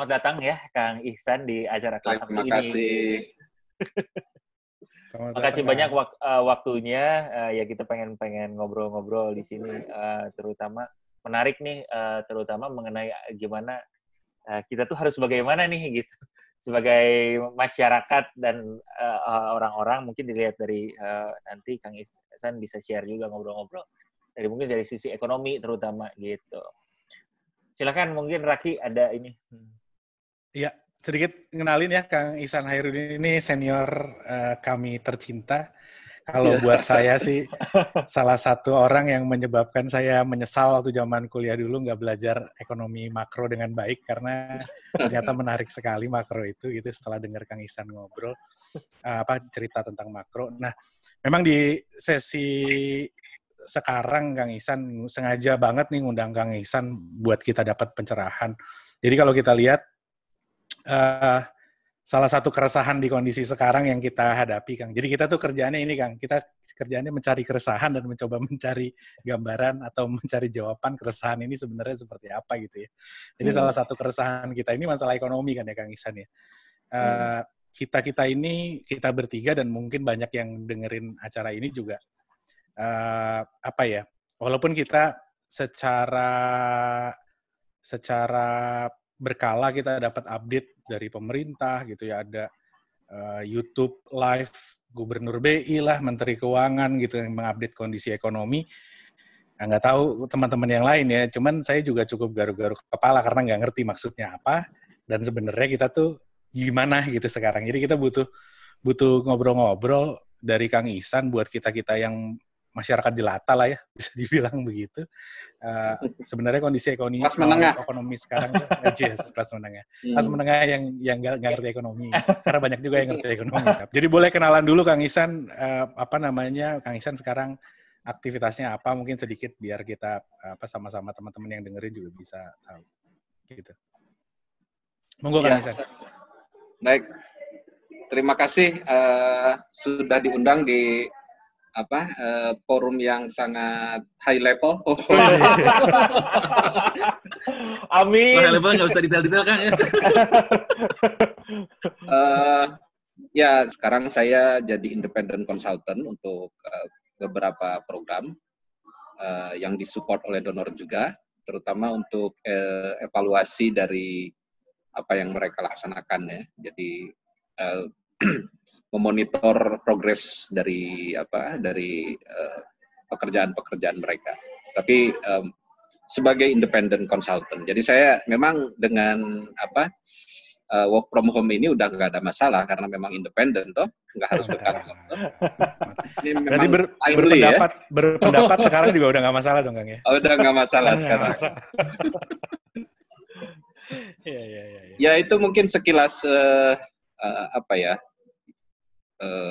selamat datang ya Kang Ihsan di acara kelas Sabtu ini. Terima kasih. Terima kasih banyak waktunya. Ya kita pengen ngobrol-ngobrol di sini, terutama menarik nih, terutama mengenai gimana kita tuh harus bagaimana nih gitu sebagai masyarakat dan orang-orang. Mungkin dilihat dari nanti Kang Ihsan bisa share juga ngobrol-ngobrol mungkin dari sisi ekonomi terutama gitu. Silakan, mungkin Raki ada ini. Iya, sedikit ngenalin ya, Kang Ihsan Hairudin ini senior kami tercinta. Kalau buat saya sih salah satu orang yang menyebabkan saya menyesal waktu zaman kuliah dulu nggak belajar ekonomi makro dengan baik, karena ternyata menarik sekali makro itu gitu setelah dengar Kang Ihsan ngobrol cerita tentang makro. Nah, memang di sesi sekarang Kang Ihsan sengaja banget nih ngundang Kang Ihsan buat kita dapat pencerahan. Jadi kalau kita lihat salah satu keresahan di kondisi sekarang yang kita hadapi, Kang. Jadi kita tuh kerjaannya ini, Kang. Kita kerjaannya mencari keresahan dan mencoba mencari gambaran atau mencari jawaban keresahan ini sebenarnya seperti apa gitu ya. Jadi salah satu keresahan kita ini masalah ekonomi kan ya, Kang Ihsan ya. Kita ini, kita bertiga dan mungkin banyak yang dengerin acara ini juga walaupun kita secara berkala kita dapat update dari pemerintah gitu ya, ada YouTube live Gubernur BI lah, Menteri Keuangan gitu yang mengupdate kondisi ekonomi. Nggak tahu teman-teman yang lain ya, cuman saya juga cukup garu-garu kepala karena nggak ngerti maksudnya apa dan sebenarnya kita tuh gimana gitu sekarang. Jadi kita butuh ngobrol-ngobrol dari Kang Ihsan buat kita yang masyarakat jelata lah ya, bisa dibilang begitu. Sebenarnya kondisi ekonomi sekarang tuh kelas menengah. Kelas menengah yang nggak ngerti ekonomi. Karena banyak juga yang ngerti ekonomi. Jadi boleh kenalan dulu Kang Ihsan, Kang Ihsan sekarang aktivitasnya apa, mungkin sedikit biar kita sama-sama teman-teman yang dengerin juga bisa tahu. Gitu. Monggo Kang Ihsan. Baik. Terima kasih sudah diundang di forum yang sangat high level. Amin. High level nggak usah detail-detail kan ya. Ya, sekarang saya jadi independent consultant untuk beberapa program yang disupport oleh donor juga, terutama untuk evaluasi dari apa yang mereka laksanakan ya. Jadi memonitor progres dari pekerjaan-pekerjaan mereka. Tapi sebagai independent consultant, jadi saya memang dengan work from home ini udah nggak ada masalah karena memang independen toh, nggak harus ke kantor. Ini berarti berpendapat sekarang juga udah nggak masalah dong Kang ya? Oh, udah nggak masalah sekarang. Ya itu mungkin sekilas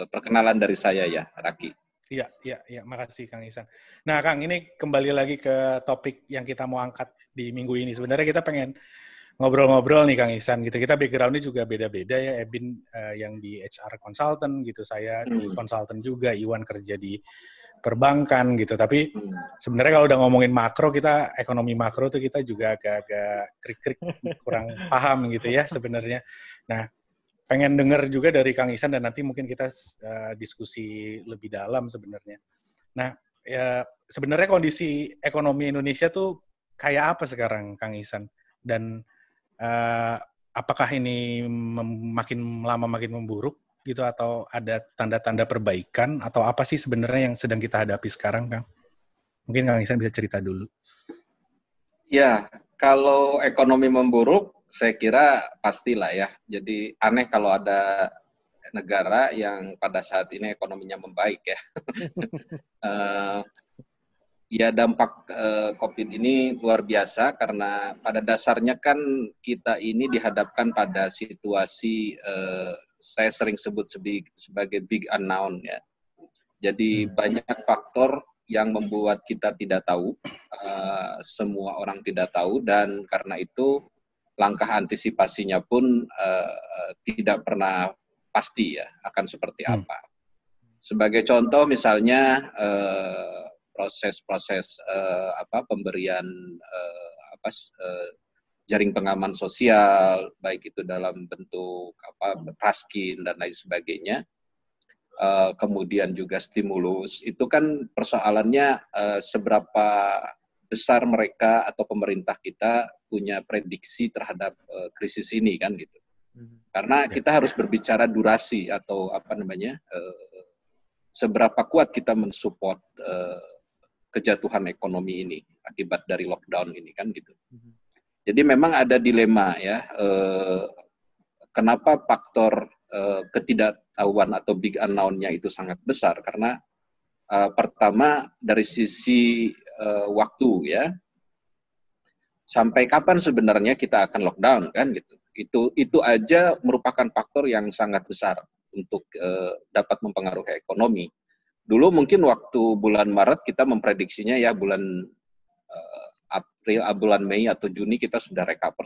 perkenalan dari saya ya, Raki. Iya, makasih Kang Ihsan. Nah, Kang, ini kembali lagi ke topik yang kita mau angkat di minggu ini. Sebenarnya kita pengen ngobrol-ngobrol nih Kang Ihsan gitu. Kita background-nya juga beda-beda ya. Ebin yang di HR consultant gitu, saya di consultant juga, Iwan kerja di perbankan gitu. Tapi sebenarnya kalau udah ngomongin makro, kita ekonomi makro tuh kita juga agak-agak krik-krik kurang paham gitu ya sebenarnya. Nah, pengen dengar juga dari Kang Ihsan dan nanti mungkin kita diskusi lebih dalam sebenarnya. Nah, ya sebenarnya kondisi ekonomi Indonesia tuh kayak apa sekarang Kang Ihsan? Dan apakah ini makin lama makin memburuk gitu atau ada tanda-tanda perbaikan atau apa sih sebenarnya yang sedang kita hadapi sekarang, Kang? Mungkin Kang Ihsan bisa cerita dulu. Ya, kalau ekonomi memburuk saya kira pastilah ya. Jadi aneh kalau ada negara yang pada saat ini ekonominya membaik ya. Ya dampak COVID ini luar biasa karena pada dasarnya kan kita ini dihadapkan pada situasi saya sering sebut sebagai big unknown ya. Jadi banyak faktor yang membuat kita tidak tahu, semua orang tidak tahu dan karena itu langkah antisipasinya pun tidak pernah pasti ya akan seperti apa. Sebagai contoh misalnya proses-proses pemberian jaring pengaman sosial, baik itu dalam bentuk raskin dan lain sebagainya. Kemudian juga stimulus, itu kan persoalannya seberapa besar mereka atau pemerintah kita punya prediksi terhadap krisis ini kan gitu. Karena kita harus berbicara durasi atau seberapa kuat kita mensupport kejatuhan ekonomi ini akibat dari lockdown ini kan gitu. Jadi memang ada dilema ya, kenapa faktor ketidaktahuan atau big unknown-nya itu sangat besar, karena pertama dari sisi waktu ya, sampai kapan sebenarnya kita akan lockdown kan gitu. Itu aja merupakan faktor yang sangat besar untuk dapat mempengaruhi ekonomi. Dulu mungkin waktu bulan Maret kita memprediksinya ya bulan April, bulan Mei atau Juni kita sudah recover,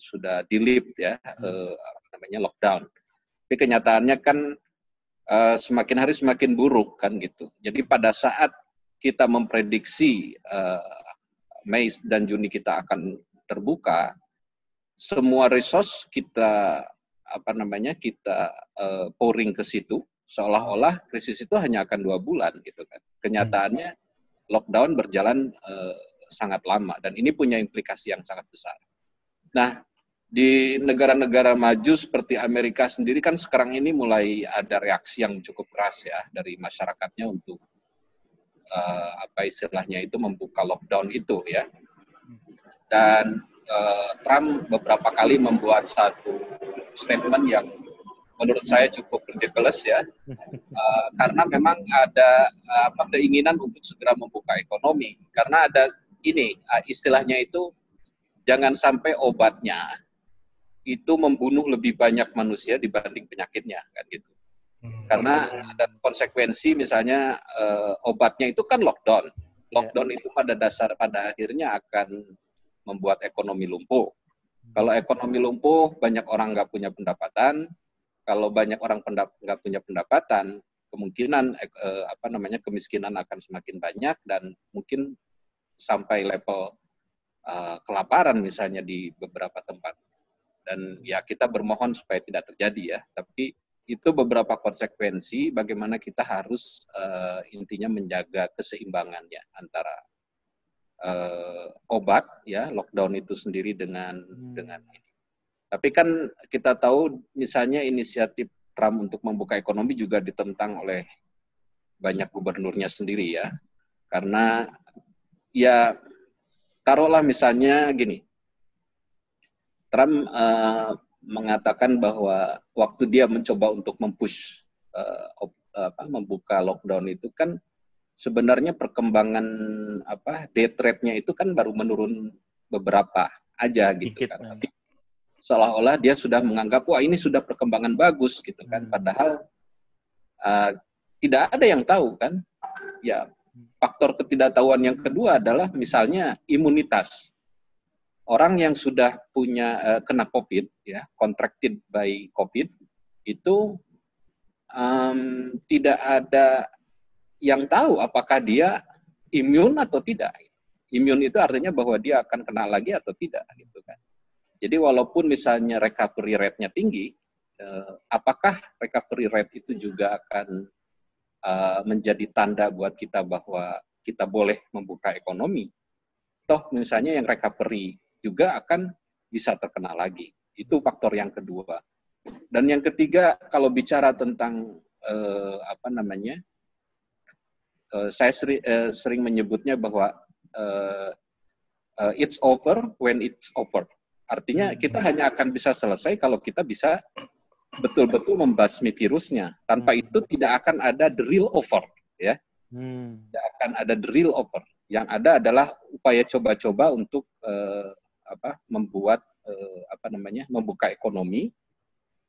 sudah di-lift ya lockdown. Tapi kenyataannya kan semakin hari semakin buruk kan gitu. Jadi pada saat kita memprediksi Mei dan Juni kita akan terbuka, semua resource kita pouring ke situ, seolah-olah krisis itu hanya akan 2 bulan gitu kan. Kenyataannya lockdown berjalan sangat lama dan ini punya implikasi yang sangat besar. Nah, di negara-negara maju seperti Amerika sendiri kan sekarang ini mulai ada reaksi yang cukup keras ya dari masyarakatnya untuk istilahnya itu membuka lockdown itu ya. Dan Trump beberapa kali membuat satu statement yang menurut saya cukup ridiculous ya, karena memang ada keinginan untuk segera membuka ekonomi. Karena ada ini istilahnya itu jangan sampai obatnya itu membunuh lebih banyak manusia dibanding penyakitnya kan gitu. Karena ada konsekuensi misalnya obatnya itu kan lockdown. Lockdown itu pada akhirnya akan membuat ekonomi lumpuh. Kalau ekonomi lumpuh, banyak orang nggak punya pendapatan. Kalau banyak orang nggak punya pendapatan, kemungkinan kemiskinan akan semakin banyak dan mungkin sampai level kelaparan misalnya di beberapa tempat. Dan ya kita bermohon supaya tidak terjadi ya. Tapi itu beberapa konsekuensi bagaimana kita harus intinya menjaga keseimbangannya antara obat ya lockdown itu sendiri dengan ini. Tapi kan kita tahu misalnya inisiatif Trump untuk membuka ekonomi juga ditentang oleh banyak gubernurnya sendiri ya. Karena ya taruhlah misalnya gini, Trump mengatakan bahwa waktu dia mencoba untuk mempush membuka lockdown itu kan sebenarnya perkembangan death rate-nya itu kan baru menurun beberapa aja gitu kan. Tapi seolah-olah dia sudah menganggap wah ini sudah perkembangan bagus gitu kan. Padahal tidak ada yang tahu kan. Ya faktor ketidaktahuan yang kedua adalah misalnya imunitas. Orang yang sudah punya kena COVID ya, contracted by COVID itu tidak ada yang tahu apakah dia imun atau tidak. Imun itu artinya bahwa dia akan kena lagi atau tidak gitu kan. Jadi walaupun misalnya recovery rate-nya tinggi, apakah recovery rate itu juga akan menjadi tanda buat kita bahwa kita boleh membuka ekonomi? Toh misalnya yang recovery juga akan bisa terkena lagi. Itu faktor yang kedua. Dan yang ketiga, kalau bicara tentang saya sering menyebutnya bahwa it's over when it's over. Artinya kita hanya akan bisa selesai kalau kita bisa betul-betul membasmi virusnya. Tanpa itu tidak akan ada the real over, ya. Tidak akan ada the real over. Yang ada adalah upaya coba-coba untuk membuat membuka ekonomi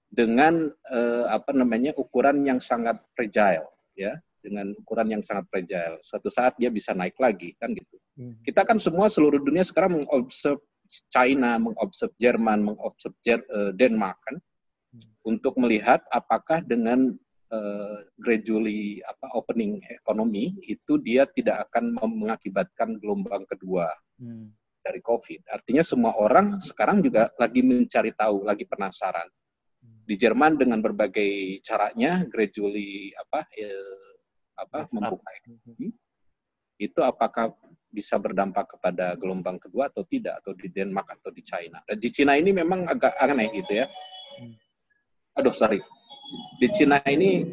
dengan ukuran yang sangat fragile, ya. Dengan ukuran yang sangat fragile. Suatu saat dia bisa naik lagi, kan gitu. Kita kan semua seluruh dunia sekarang mengobserv China, mengobserv Jerman, mengobserv Denmark kan, untuk melihat apakah dengan gradually opening ekonomi itu dia tidak akan mengakibatkan gelombang kedua dari COVID. Artinya semua orang sekarang juga lagi mencari tahu, lagi penasaran. Di Jerman dengan berbagai caranya gradually membuka ekonomi, itu apakah bisa berdampak kepada gelombang kedua atau tidak, atau di Denmark atau di China. Dan di China ini memang agak aneh gitu ya. Di China ini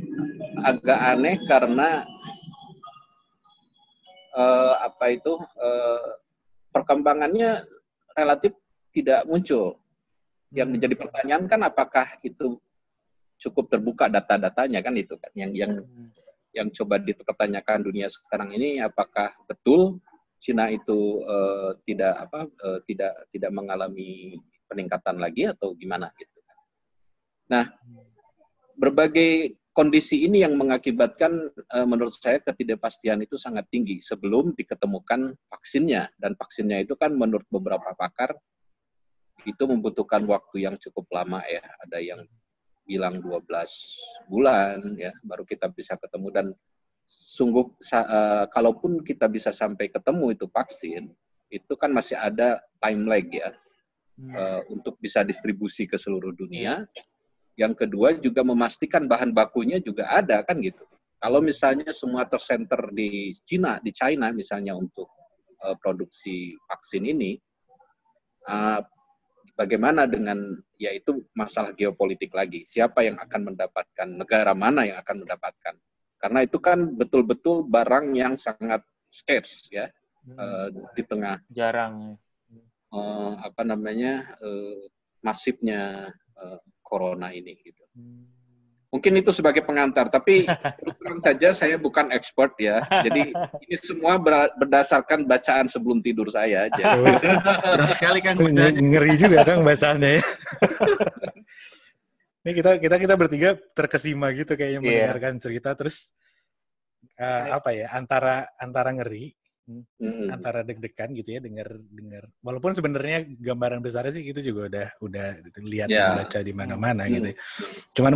agak aneh karena perkembangannya relatif tidak muncul. Yang menjadi pertanyaan kan apakah itu cukup terbuka data-datanya kan itu kan yang coba dipertanyakan dunia sekarang ini, apakah betul Cina itu tidak mengalami peningkatan lagi atau gimana gitu. Nah, berbagai kondisi ini yang mengakibatkan menurut saya ketidakpastian itu sangat tinggi sebelum diketemukan vaksinnya, dan vaksinnya itu kan menurut beberapa pakar itu membutuhkan waktu yang cukup lama ya. Ada yang bilang 12 bulan ya baru kita bisa ketemu, dan sungguh kalaupun kita bisa sampai ketemu itu vaksin, itu kan masih ada time lag ya untuk bisa distribusi ke seluruh dunia. Yang kedua juga memastikan bahan bakunya juga ada kan gitu. Kalau misalnya semua tersenter di China misalnya untuk produksi vaksin ini, bagaimana dengan, yaitu masalah geopolitik lagi. Siapa yang akan mendapatkan, negara mana yang akan mendapatkan. Karena itu kan betul-betul barang yang sangat scarce ya, di tengah jarang masifnya corona ini gitu. Mungkin itu sebagai pengantar, tapi terus terang saja saya bukan expert ya. Jadi ini semua berdasarkan bacaan sebelum tidur saya aja. Berat sekali Kang. Ngeri juga Kang bacaannya ya. Ini kita bertiga terkesima gitu kayaknya mendengarkan cerita, terus antara ngeri, antara deg-degan gitu ya, dengar walaupun sebenarnya gambaran besarnya sih itu juga udah lihat dan baca di mana-mana gitu. Cuman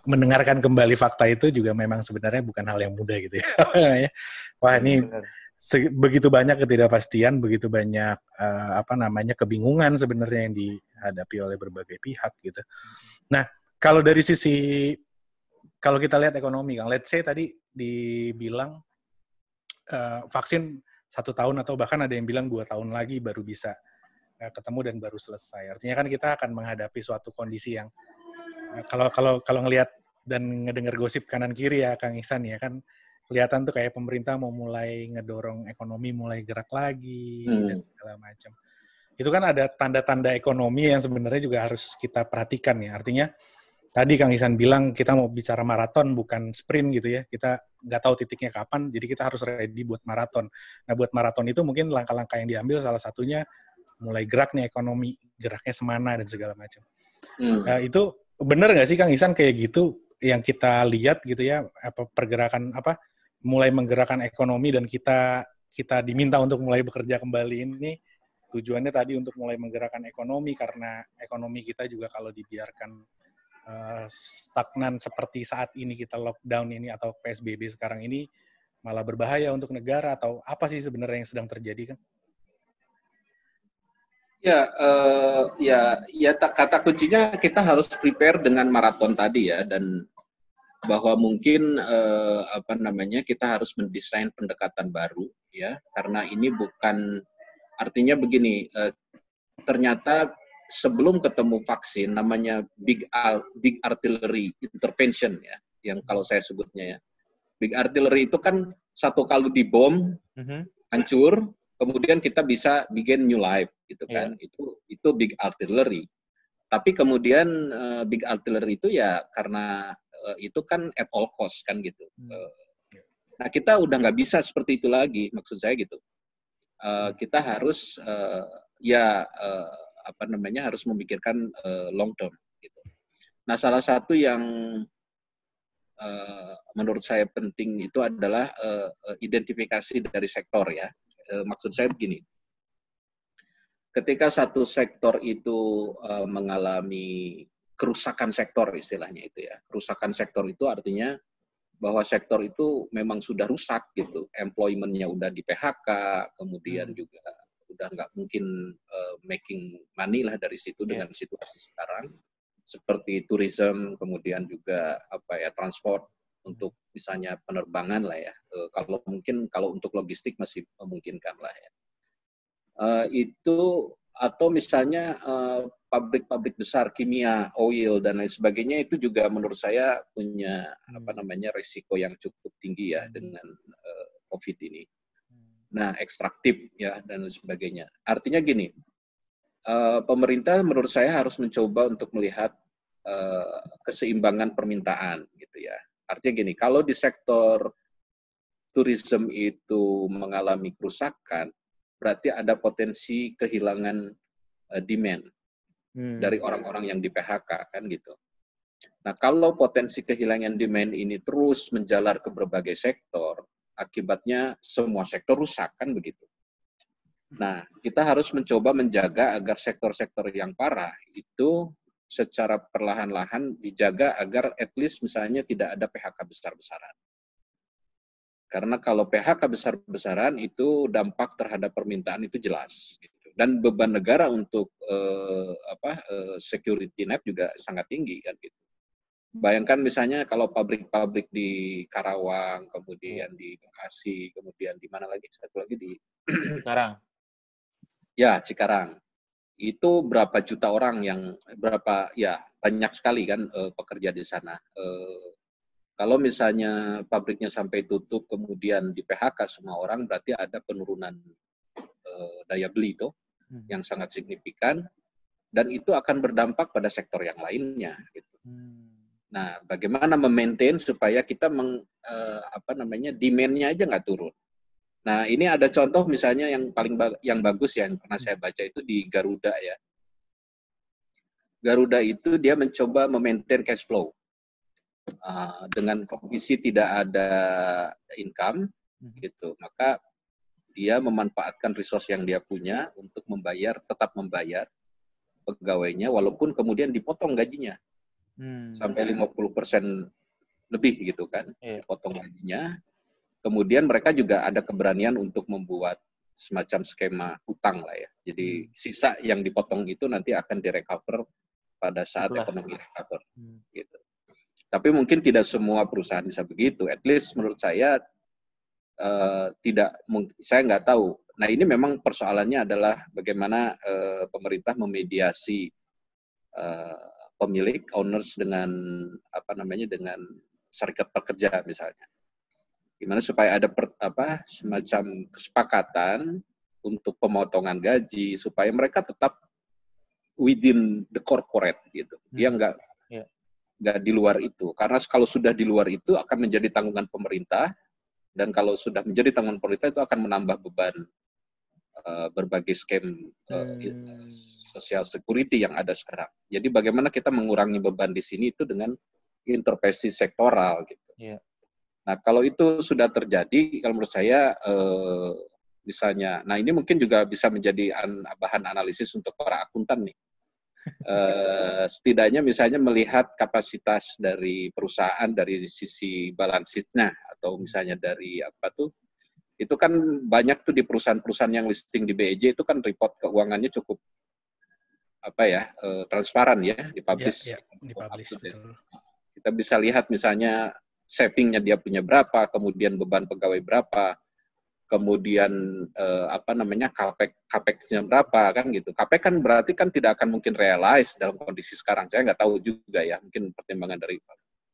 mendengarkan kembali fakta itu juga memang sebenarnya bukan hal yang mudah gitu ya. Wah, ini begitu banyak ketidakpastian, begitu banyak kebingungan sebenarnya yang dihadapi oleh berbagai pihak gitu. Nah, kalau dari sisi, kalau kita lihat ekonomi, Kang, let's say tadi dibilang vaksin 1 tahun atau bahkan ada yang bilang 2 tahun lagi baru bisa ketemu dan baru selesai. Artinya kan kita akan menghadapi suatu kondisi yang kalau ngelihat dan ngedengar gosip kanan kiri ya Kang Ihsan ya kan, kelihatan tuh kayak pemerintah mau mulai ngedorong ekonomi mulai gerak lagi dan segala macam. Itu kan ada tanda-tanda ekonomi yang sebenarnya juga harus kita perhatikan ya. Artinya tadi Kang Ihsan bilang kita mau bicara maraton bukan sprint gitu ya. Kita nggak tahu titiknya kapan, jadi kita harus ready buat maraton. Nah, buat maraton itu mungkin langkah-langkah yang diambil salah satunya mulai gerak nih ekonomi, geraknya semana dan segala macam. Itu benar nggak sih Kang Ihsan kayak gitu yang kita lihat gitu ya, mulai menggerakkan ekonomi dan kita diminta untuk mulai bekerja kembali ini tujuannya tadi untuk mulai menggerakkan ekonomi, karena ekonomi kita juga kalau dibiarkan stagnan seperti saat ini kita lockdown ini atau PSBB sekarang ini malah berbahaya untuk negara, atau apa sih sebenarnya yang sedang terjadi kan? Kata kuncinya kita harus prepare dengan maraton tadi ya, dan bahwa mungkin kita harus mendesain pendekatan baru ya, karena ini bukan, artinya begini, ternyata sebelum ketemu vaksin namanya big artillery intervention ya, yang kalau saya sebutnya ya. Big artillery itu kan satu kali dibom hancur, kemudian kita bisa bikin new life gitu kan. Itu big artillery. Tapi kemudian big artillery itu ya karena itu kan at all cost kan gitu. Nah, kita udah nggak bisa seperti itu lagi, maksud saya gitu. Kita harus harus memikirkan long term gitu. Nah, salah satu yang menurut saya penting itu adalah identifikasi dari sektor ya. Maksud saya begini, ketika satu sektor itu mengalami kerusakan sektor istilahnya itu ya, kerusakan sektor itu artinya bahwa sektor itu memang sudah rusak gitu, employment-nya udah di PHK, kemudian juga udah nggak mungkin making money lah dari situ dengan situasi sekarang, seperti tourism, kemudian juga transport untuk misalnya penerbangan lah ya. Kalau untuk logistik masih memungkinkan lah ya. Itu atau misalnya pabrik-pabrik besar kimia, oil dan lain sebagainya itu juga menurut saya punya risiko yang cukup tinggi ya dengan COVID ini. Nah, ekstraktif ya dan lain sebagainya. Artinya gini, pemerintah menurut saya harus mencoba untuk melihat keseimbangan permintaan gitu ya. Artinya gini, kalau di sektor tourism itu mengalami kerusakan, berarti ada potensi kehilangan demand dari orang-orang yang di PHK kan gitu. Nah, kalau potensi kehilangan demand ini terus menjalar ke berbagai sektor, akibatnya semua sektor rusak kan begitu. Nah, kita harus mencoba menjaga agar sektor-sektor yang parah itu secara perlahan-lahan dijaga agar at least misalnya tidak ada PHK besar-besaran. Karena kalau PHK besar-besaran itu dampak terhadap permintaan itu jelas. Gitu. Dan beban negara untuk security net juga sangat tinggi kan gitu. Bayangkan misalnya kalau pabrik-pabrik di Karawang, kemudian di Bekasi, kemudian di mana lagi? Satu lagi di Cikarang. Ya, Cikarang. Itu berapa juta orang banyak sekali kan pekerja di sana. Kalau misalnya pabriknya sampai tutup, kemudian di PHK semua orang, berarti ada penurunan daya beli itu yang sangat signifikan, dan itu akan berdampak pada sektor yang lainnya. Gitu. Nah, bagaimana memaintain supaya kita demand-nya aja nggak turun. Nah, ini ada contoh misalnya yang bagus ya, yang pernah saya baca itu di Garuda ya. Garuda itu dia mencoba memaintain cash flow. Dengan kondisi tidak ada income gitu, maka dia memanfaatkan resource yang dia punya untuk tetap membayar pegawainya walaupun kemudian dipotong gajinya sampai 50% lebih gitu kan, dipotong gajinya. Kemudian mereka juga ada keberanian untuk membuat semacam skema utang lah ya. Jadi sisa yang dipotong itu nanti akan direcover pada saat ekonomi recover gitu. Tapi mungkin tidak semua perusahaan bisa begitu. At least menurut saya saya nggak tahu. Nah, ini memang persoalannya adalah bagaimana pemerintah memediasi pemilik owners dengan dengan serikat pekerja misalnya. Gimana supaya ada semacam kesepakatan untuk pemotongan gaji supaya mereka tetap within the corporate gitu. Dia nggak di luar itu. Karena kalau sudah di luar itu akan menjadi tanggungan pemerintah, dan kalau sudah menjadi tanggungan pemerintah itu akan menambah beban berbagai skema social security yang ada sekarang. Jadi bagaimana kita mengurangi beban di sini itu dengan intervensi sektoral gitu. Nah, kalau itu sudah terjadi, kalau menurut saya misalnya, nah ini mungkin juga bisa menjadi bahan analisis untuk para akuntan nih. Setidaknya misalnya melihat kapasitas dari perusahaan dari sisi balance sheet-nya atau misalnya dari itu kan banyak tuh di perusahaan-perusahaan yang listing di BEJ itu kan report keuangannya cukup transparan ya, dipublish. Dipublish betul. Kita bisa lihat misalnya saving-nya dia punya berapa, kemudian beban pegawai berapa, kemudian capex-nya berapa kan gitu. Capex kan berarti kan tidak akan mungkin realize dalam kondisi sekarang. Saya nggak tahu juga ya, mungkin pertimbangan dari.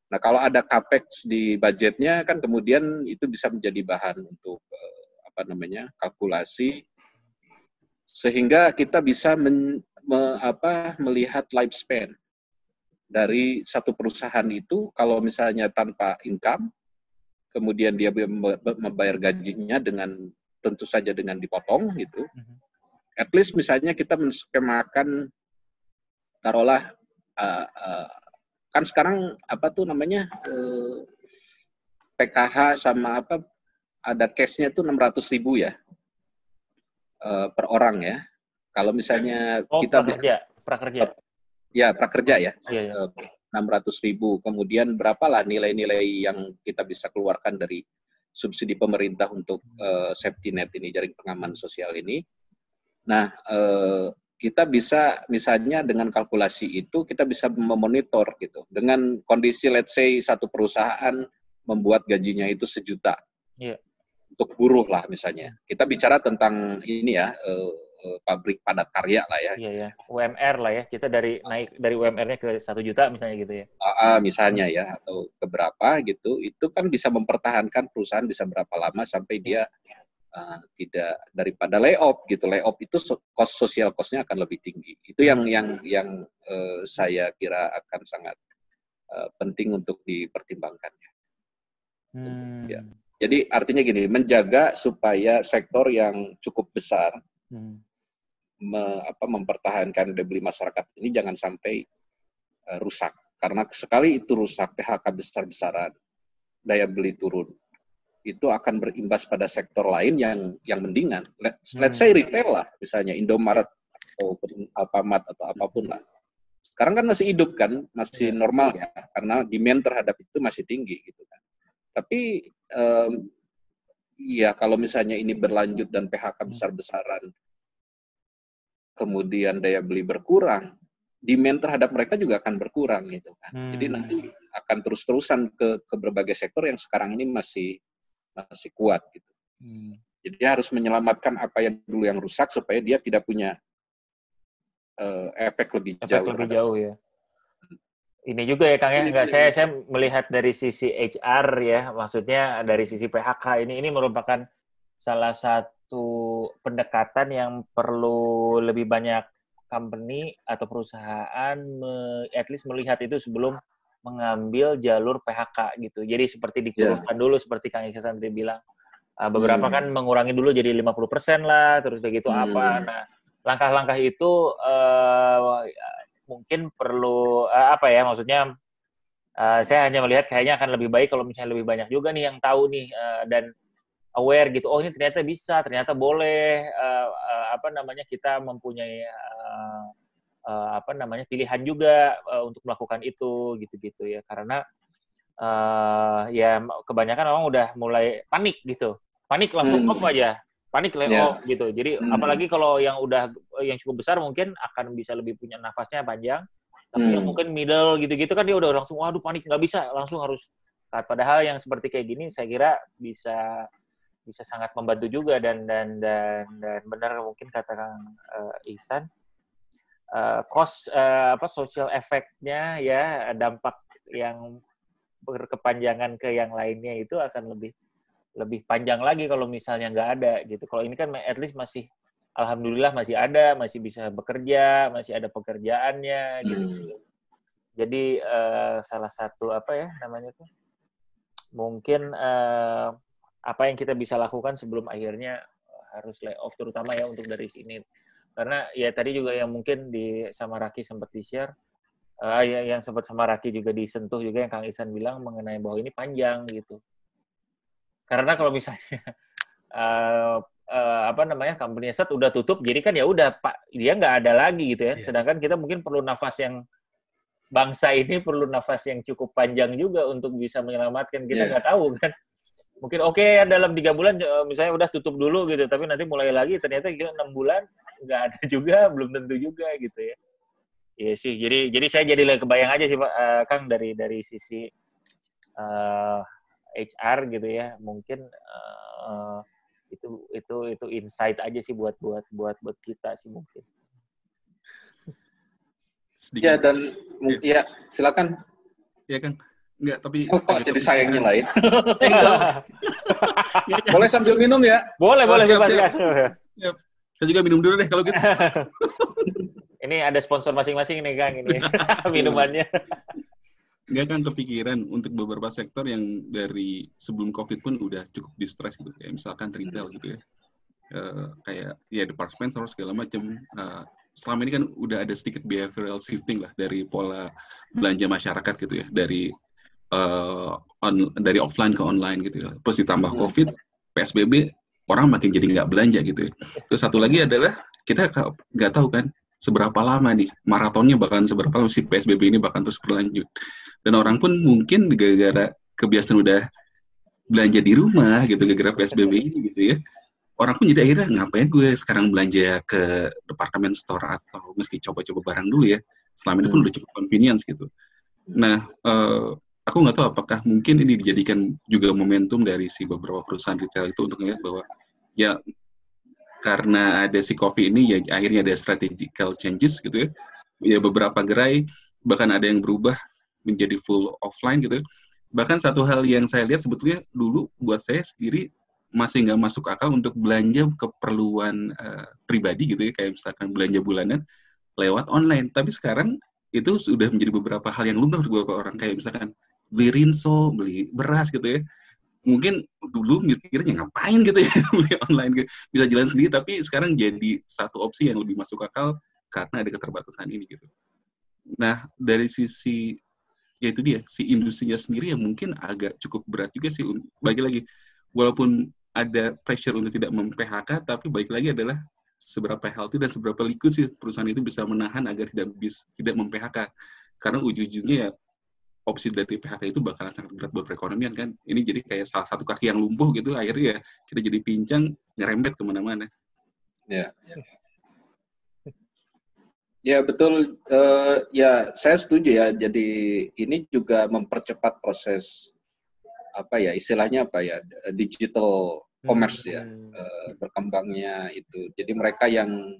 Nah, kalau ada capex di budgetnya kan kemudian itu bisa menjadi bahan untuk kalkulasi sehingga kita bisa melihat lifespan dari satu perusahaan itu. Kalau misalnya tanpa income, kemudian dia membayar gajinya dengan tentu saja dengan dipotong gitu. At least misalnya kita menskemakan, taruhlah kan sekarang PKH sama ada cashnya itu 600.000 ya per orang ya. Kalau misalnya kita prakerja. Ya, prakerja ya. Iya. 600.000. Kemudian berapalah nilai-nilai yang kita bisa keluarkan dari subsidi pemerintah untuk safety net ini, jaring pengaman sosial ini. Nah, kita bisa misalnya dengan kalkulasi itu kita bisa memonitor gitu. Dengan kondisi let's say satu perusahaan membuat gajinya itu 1 juta. Iya. Untuk buruh lah misalnya. Kita bicara tentang ini ya, pabrik padat karya lah ya. Iya ya, UMR lah ya. Kita naik dari UMR-nya ke 1 juta misalnya gitu ya. Misalnya ya, atau ke berapa gitu, itu kan bisa mempertahankan perusahaan bisa berapa lama sampai dia tidak daripada layoff gitu. Layoff itu social cost-nya akan lebih tinggi. Itu yang saya kira akan sangat penting untuk dipertimbangkan. Ya. Jadi artinya gini, menjaga supaya sektor yang cukup besar mempertahankan daya beli masyarakat ini jangan sampai rusak. Karena sekali itu rusak, PHK besar-besaran, daya beli turun, itu akan berimbas pada sektor lain yang mendingan. Let's say retail lah, misalnya Indomaret atau Alfamart atau apapun lah. Sekarang kan masih hidup kan, masih normal ya, karena demand terhadap itu masih tinggi gitu kan. Tapi ya kalau misalnya ini berlanjut dan PHK besar-besaran, kemudian daya beli berkurang, demand terhadap mereka juga akan berkurang gitu kan. Jadi nanti akan terus-terusan ke berbagai sektor yang sekarang ini masih kuat gitu. Jadi dia harus menyelamatkan apa yang dulu yang rusak supaya dia tidak punya efek lebih jauh ya. Ini juga ya Kang ya, saya melihat dari sisi HR ya, maksudnya dari sisi PHK ini merupakan salah satu pendekatan yang perlu lebih banyak company atau perusahaan at least melihat itu sebelum mengambil jalur PHK gitu. Jadi seperti diturunkan dulu seperti Kang Ihsan tadi bilang. Beberapa kan mengurangi dulu jadi 50% lah, terus begitu apa. Nah, langkah-langkah itu mungkin perlu maksudnya saya hanya melihat kayaknya akan lebih baik kalau misalnya lebih banyak juga nih yang tahu nih dan aware gitu. Oh, ini ternyata bisa, ternyata boleh kita mempunyai pilihan juga untuk melakukan itu gitu-gitu ya. Karena ya kebanyakan orang udah mulai panik gitu. Panik langsung off aja. Panik layoff gitu. Jadi apalagi kalau yang cukup besar mungkin akan bisa lebih punya nafasnya panjang. Tapi yang mungkin middle gitu-gitu kan dia udah langsung waduh panik nggak bisa, langsung harus cut. Padahal yang seperti kayak gini saya kira bisa sangat membantu juga dan benar mungkin kata Kang Ihsan social effect-nya ya, dampak yang berkepanjangan ke yang lainnya itu akan lebih panjang lagi kalau misalnya nggak ada gitu. Kalau ini kan at least masih, alhamdulillah masih ada, masih bisa bekerja, masih ada pekerjaannya gitu. Jadi salah satu mungkin apa yang kita bisa lakukan sebelum akhirnya harus layoff, terutama ya untuk dari sini. Karena ya tadi juga yang mungkin sama Raki sempat di-share, yang sempat sama Raki juga disentuh juga yang Kang Ihsan bilang mengenai bahwa ini panjang gitu. Karena kalau misalnya company set udah tutup, jadi kan ya udah Pak, dia nggak ada lagi gitu ya. Sedangkan kita mungkin perlu nafas yang bangsa ini perlu nafas yang cukup panjang juga untuk bisa menyelamatkan. Kita nggak tahu kan. Mungkin dalam 3 bulan misalnya udah tutup dulu gitu, tapi nanti mulai lagi ternyata 6 bulan nggak ada juga, belum tentu juga gitu ya. Iya sih. Jadi saya jadi kebayang aja sih Pak Kang dari sisi HR gitu ya, mungkin itu insight aja sih buat kita sih mungkin. Sedikit. Ya dan ya silakan. Ya Kang, enggak tapi jadi sayangnya lain. Boleh sambil minum ya? Boleh bebas ya. Saya juga minum dulu deh kalau gitu. Ini ada sponsor masing-masing nih Kang ini minumannya. Nggak kan kepikiran untuk beberapa sektor yang dari sebelum COVID pun udah cukup distress gitu, kayak misalkan retail gitu ya, kayak ya department store segala macam. Selama ini kan udah ada sedikit behavioral shifting lah dari pola belanja masyarakat gitu ya, dari offline ke online gitu ya. Plus ditambah COVID, PSBB, orang makin jadi nggak belanja gitu ya. Terus satu lagi adalah kita nggak tahu kan seberapa lama nih maratonnya, bahkan seberapa lama si PSBB ini bahkan terus berlanjut. Dan orang pun mungkin gara-gara kebiasaan udah belanja di rumah gitu, gara-gara PSBB ini gitu ya, orang pun jadi akhirnya ngapain gue sekarang belanja ke department store atau mesti coba-coba barang dulu ya. Selama ini pun udah cukup convenience gitu. Nah, aku nggak tahu apakah mungkin ini dijadikan juga momentum dari si beberapa perusahaan retail itu untuk melihat bahwa ya karena ada si COVID ini ya akhirnya ada strategical changes gitu ya. Ya beberapa gerai bahkan ada yang berubah menjadi full offline gitu. Bahkan satu hal yang saya lihat sebetulnya dulu buat saya sendiri masih nggak masuk akal untuk belanja keperluan pribadi gitu ya, kayak misalkan belanja bulanan lewat online. Tapi sekarang itu sudah menjadi beberapa hal yang lumrah untuk beberapa orang, kayak misalkan beli rinso, beli beras gitu ya. Mungkin dulu mikirnya ngapain gitu ya beli online gitu. Bisa jalan sendiri, tapi sekarang jadi satu opsi yang lebih masuk akal karena ada keterbatasan ini gitu. Nah, dari sisi ya itu dia, si industrinya sendiri yang mungkin agak cukup berat juga sih. Bagi lagi, walaupun ada pressure untuk tidak mem-PHK, tapi balik lagi adalah seberapa healthy dan seberapa liquid sih perusahaan itu bisa menahan agar tidak mem-PHK. Karena ujung-ujungnya ya opsi dari PHK itu bakalan sangat berat buat perekonomian kan. Ini jadi kayak salah satu kaki yang lumpuh gitu, akhirnya ya kita jadi pincang, ngerembet kemana-mana. Ya, ya. Ya betul, ya saya setuju ya. Jadi ini juga mempercepat proses apa ya istilahnya apa ya digital commerce ya berkembangnya itu. Jadi mereka yang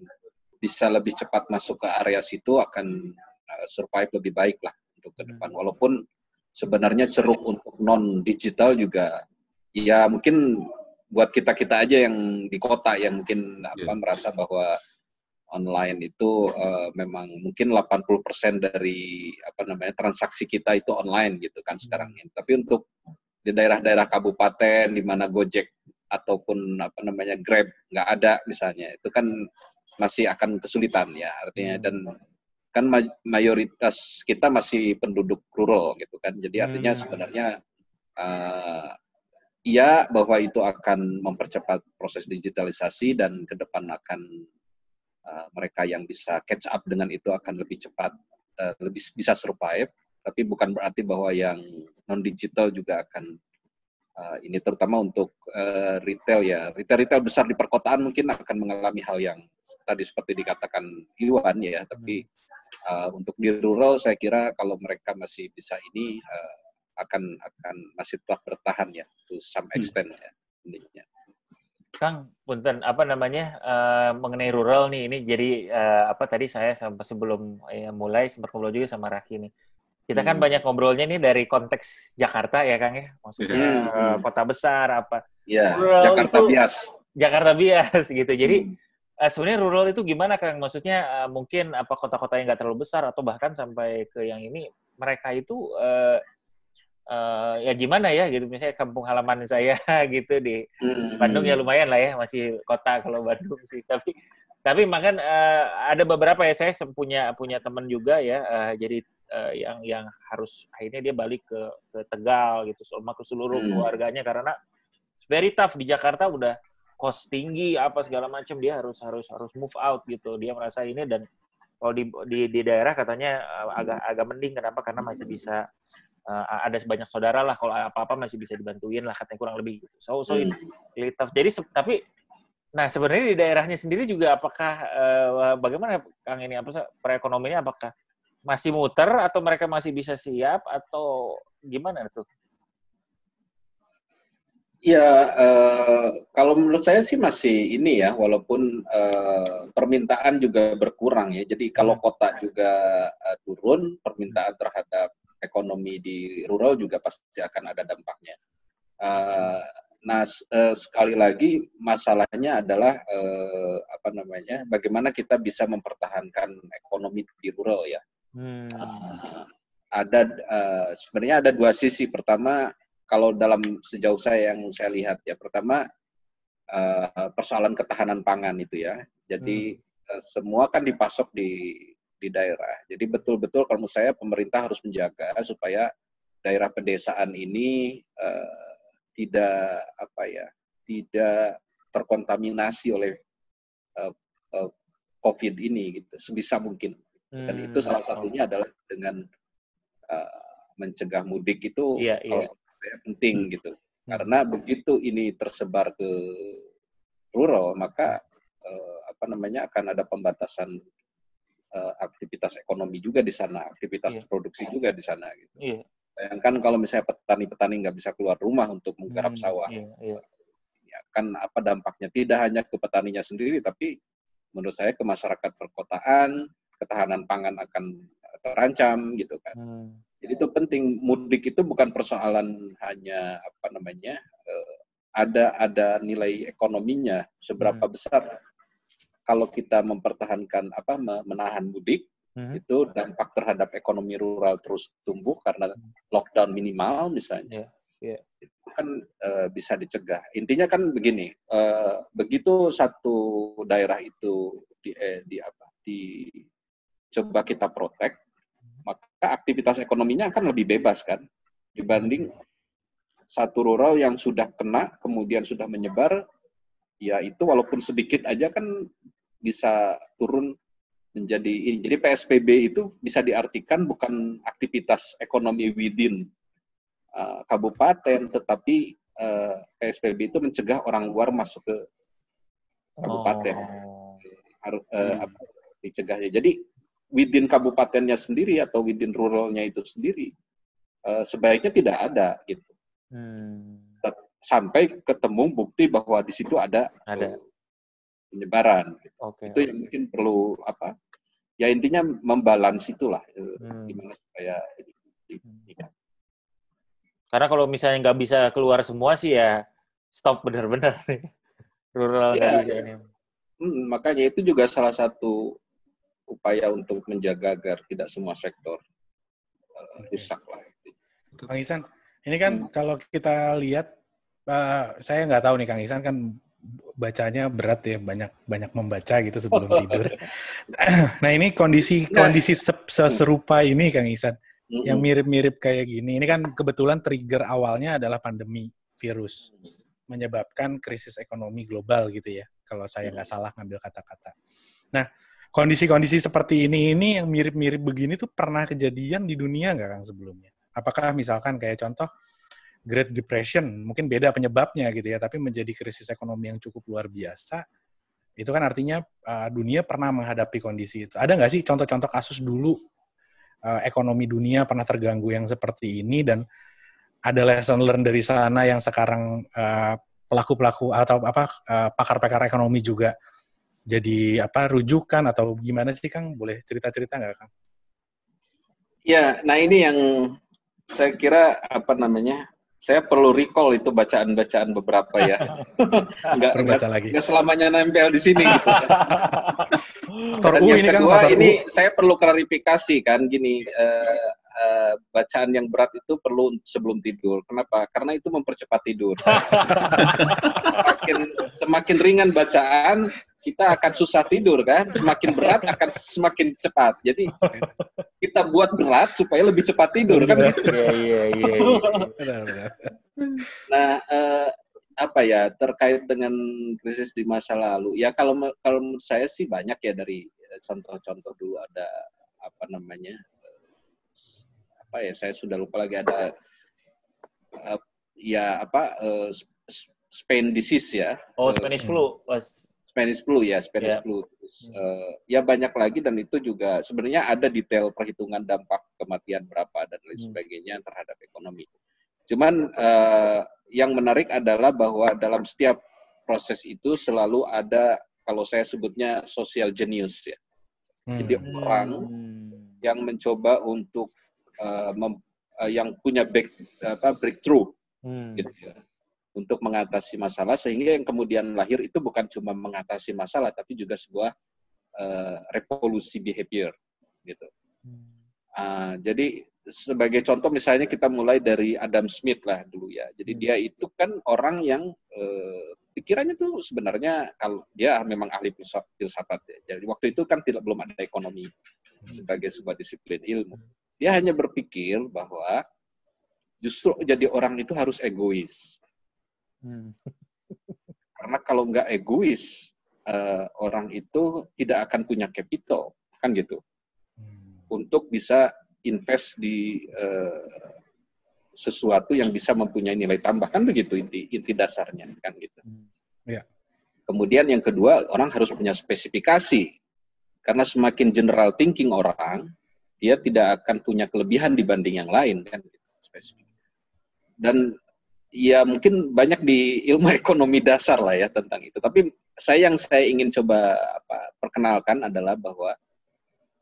bisa lebih cepat masuk ke area situ akan survive lebih baik lah untuk ke depan. Walaupun sebenarnya ceruk untuk non digital juga ya mungkin buat kita aja yang di kota yang mungkin merasa bahwa online itu memang mungkin 80% dari transaksi kita itu online gitu kan sekarang ini. Tapi untuk di daerah-daerah kabupaten di mana Gojek ataupun Grab nggak ada misalnya, itu kan masih akan kesulitan ya artinya. Dan kan mayoritas kita masih penduduk rural gitu kan. Jadi artinya sebenarnya iya bahwa itu akan mempercepat proses digitalisasi dan ke depan akan mereka yang bisa catch up dengan itu akan lebih cepat, lebih bisa survive. Tapi bukan berarti bahwa yang non digital juga akan ini terutama untuk retail ya. Retail besar di perkotaan mungkin akan mengalami hal yang tadi seperti dikatakan Iwan ya. Tapi untuk di rural saya kira kalau mereka masih bisa ini akan masih tetap bertahan ya to some extent ya intinya. Kang, punten mengenai rural nih, ini jadi tadi saya sampai sebelum mulai sempat ngobrol juga sama Raki nih. Kita kan banyak ngobrolnya nih dari konteks Jakarta ya Kang ya, maksudnya kota besar apa. Ya, Jakarta bias gitu. Jadi sebenarnya rural itu gimana Kang? Maksudnya mungkin kota-kota yang nggak terlalu besar atau bahkan sampai ke yang ini mereka itu ya gimana ya gitu, misalnya kampung halaman saya gitu di Bandung ya lumayan lah ya, masih kota kalau Bandung sih, tapi makan ada beberapa ya, saya punya teman juga ya, jadi yang harus akhirnya dia balik ke Tegal gitu sama ke seluruh keluarganya karena very tough di Jakarta, udah cost tinggi apa segala macam, dia harus move out gitu, dia merasa ini. Dan kalau di daerah katanya agak mending, kenapa? Karena masih bisa ada sebanyak saudara lah, kalau apa-apa masih bisa dibantuin lah, katanya kurang lebih gitu. So it's really tough. Jadi tapi nah sebenarnya di daerahnya sendiri juga apakah bagaimana Kang ini, perekonomiannya apakah masih muter atau mereka masih bisa siap atau gimana tuh? Ya, kalau menurut saya sih masih ini ya, walaupun permintaan juga berkurang ya. Jadi kalau kota juga turun, permintaan terhadap ekonomi di rural juga pasti akan ada dampaknya. Nah, sekali lagi masalahnya adalah bagaimana kita bisa mempertahankan ekonomi di rural ya. Sebenarnya ada dua sisi. Pertama, kalau dalam sejauh yang saya lihat ya, pertama persoalan ketahanan pangan itu ya. Jadi semua kan dipasok di daerah. Jadi betul-betul kalau menurut saya pemerintah harus menjaga supaya daerah pedesaan ini tidak terkontaminasi oleh COVID ini gitu, sebisa mungkin. Dan itu salah satunya adalah dengan mencegah mudik itu kalau saya penting gitu. Karena begitu ini tersebar ke rural, maka akan ada pembatasan aktivitas ekonomi juga di sana, aktivitas produksi juga di sana. Gitu. Iya. Bayangkan kalau misalnya petani-petani nggak bisa keluar rumah untuk menggarap sawah, ya kan apa dampaknya? Tidak hanya ke petaninya sendiri, tapi menurut saya ke masyarakat perkotaan, ketahanan pangan akan terancam gitu kan. Jadi itu penting. Mudik itu bukan persoalan hanya ada nilai ekonominya seberapa besar. Kalau kita mempertahankan menahan mudik, itu dampak terhadap ekonomi rural terus tumbuh karena lockdown minimal misalnya. Itu kan bisa dicegah. Intinya kan begini, begitu satu daerah itu coba kita protek, maka aktivitas ekonominya akan lebih bebas kan dibanding satu rural yang sudah kena kemudian sudah menyebar, ya itu walaupun sedikit aja kan bisa turun menjadi ini. Jadi PSBB itu bisa diartikan bukan aktivitas ekonomi within kabupaten, tetapi PSBB itu mencegah orang luar masuk ke kabupaten. Dicegahnya. Jadi within kabupatennya sendiri atau within ruralnya itu sendiri sebaiknya tidak ada gitu. Sampai ketemu bukti bahwa di situ ada penyebaran. Itu yang mungkin perlu ya intinya membalans itulah gimana supaya karena kalau misalnya nggak bisa keluar semua sih ya stop benar-benar nih rural ya. Makanya itu juga salah satu upaya untuk menjaga agar tidak semua sektor rusak lah. Kang Ihsan, ini kan kalau kita lihat, saya nggak tahu nih Kang Ihsan kan bacanya berat ya, banyak membaca gitu sebelum tidur. Nah ini kondisi serupa ini Kang Ihsan, yang mirip-mirip kayak gini. Ini kan kebetulan trigger awalnya adalah pandemi virus, menyebabkan krisis ekonomi global gitu ya, kalau saya nggak salah ngambil kata-kata. Nah, kondisi-kondisi seperti ini yang mirip-mirip begini tuh pernah kejadian di dunia nggak Kang sebelumnya? Apakah misalkan kayak contoh Great Depression, mungkin beda penyebabnya gitu ya, tapi menjadi krisis ekonomi yang cukup luar biasa, itu kan artinya dunia pernah menghadapi kondisi itu. Ada nggak sih contoh-contoh kasus dulu ekonomi dunia pernah terganggu yang seperti ini, dan ada lesson learn dari sana yang sekarang pelaku-pelaku atau pakar-pakar ekonomi juga jadi rujukan atau gimana sih Kang? Boleh cerita-cerita nggak Kang? Ya, nah ini yang saya kira saya perlu recall itu bacaan-bacaan beberapa ya. Nggak selamanya nempel di sini. Gitu. Dan yang kedua ini saya perlu klarifikasi kan gini, bacaan yang berat itu perlu sebelum tidur. Kenapa? Karena itu mempercepat tidur. Semakin ringan bacaan, kita akan susah tidur kan. Semakin berat akan semakin cepat. Jadi kita buat berat supaya lebih cepat tidur kan. Iya. Nah, terkait dengan krisis di masa lalu. Ya kalau menurut saya sih banyak ya, dari contoh-contoh dulu ada saya sudah lupa lagi, ada Spain disease ya. Spanish flu. Spanish flu. Ya banyak lagi, dan itu juga sebenarnya ada detail perhitungan dampak kematian berapa dan lain sebagainya terhadap ekonomi. Cuman yang menarik adalah bahwa dalam setiap proses itu selalu ada, kalau saya sebutnya social genius ya. Jadi orang yang mencoba untuk yang punya breakthrough gitu ya, untuk mengatasi masalah, sehingga yang kemudian lahir itu bukan cuma mengatasi masalah, tapi juga sebuah revolusi behavior gitu. Jadi sebagai contoh misalnya kita mulai dari Adam Smith lah dulu ya. Jadi dia itu kan orang yang pikirannya tuh sebenarnya, kalau dia memang ahli filsafat ya. Jadi waktu itu kan belum ada ekonomi sebagai sebuah disiplin ilmu. Dia hanya berpikir bahwa justru jadi orang itu harus egois. Karena kalau nggak egois, orang itu tidak akan punya capital, kan gitu. Untuk bisa invest di sesuatu yang bisa mempunyai nilai tambah, kan begitu inti dasarnya, kan gitu. Ya. Kemudian yang kedua, orang harus punya spesifikasi. Karena semakin general thinking orang, dia tidak akan punya kelebihan dibanding yang lain kan. Dan ya mungkin banyak di ilmu ekonomi dasar lah ya tentang itu. Tapi yang saya ingin coba perkenalkan adalah bahwa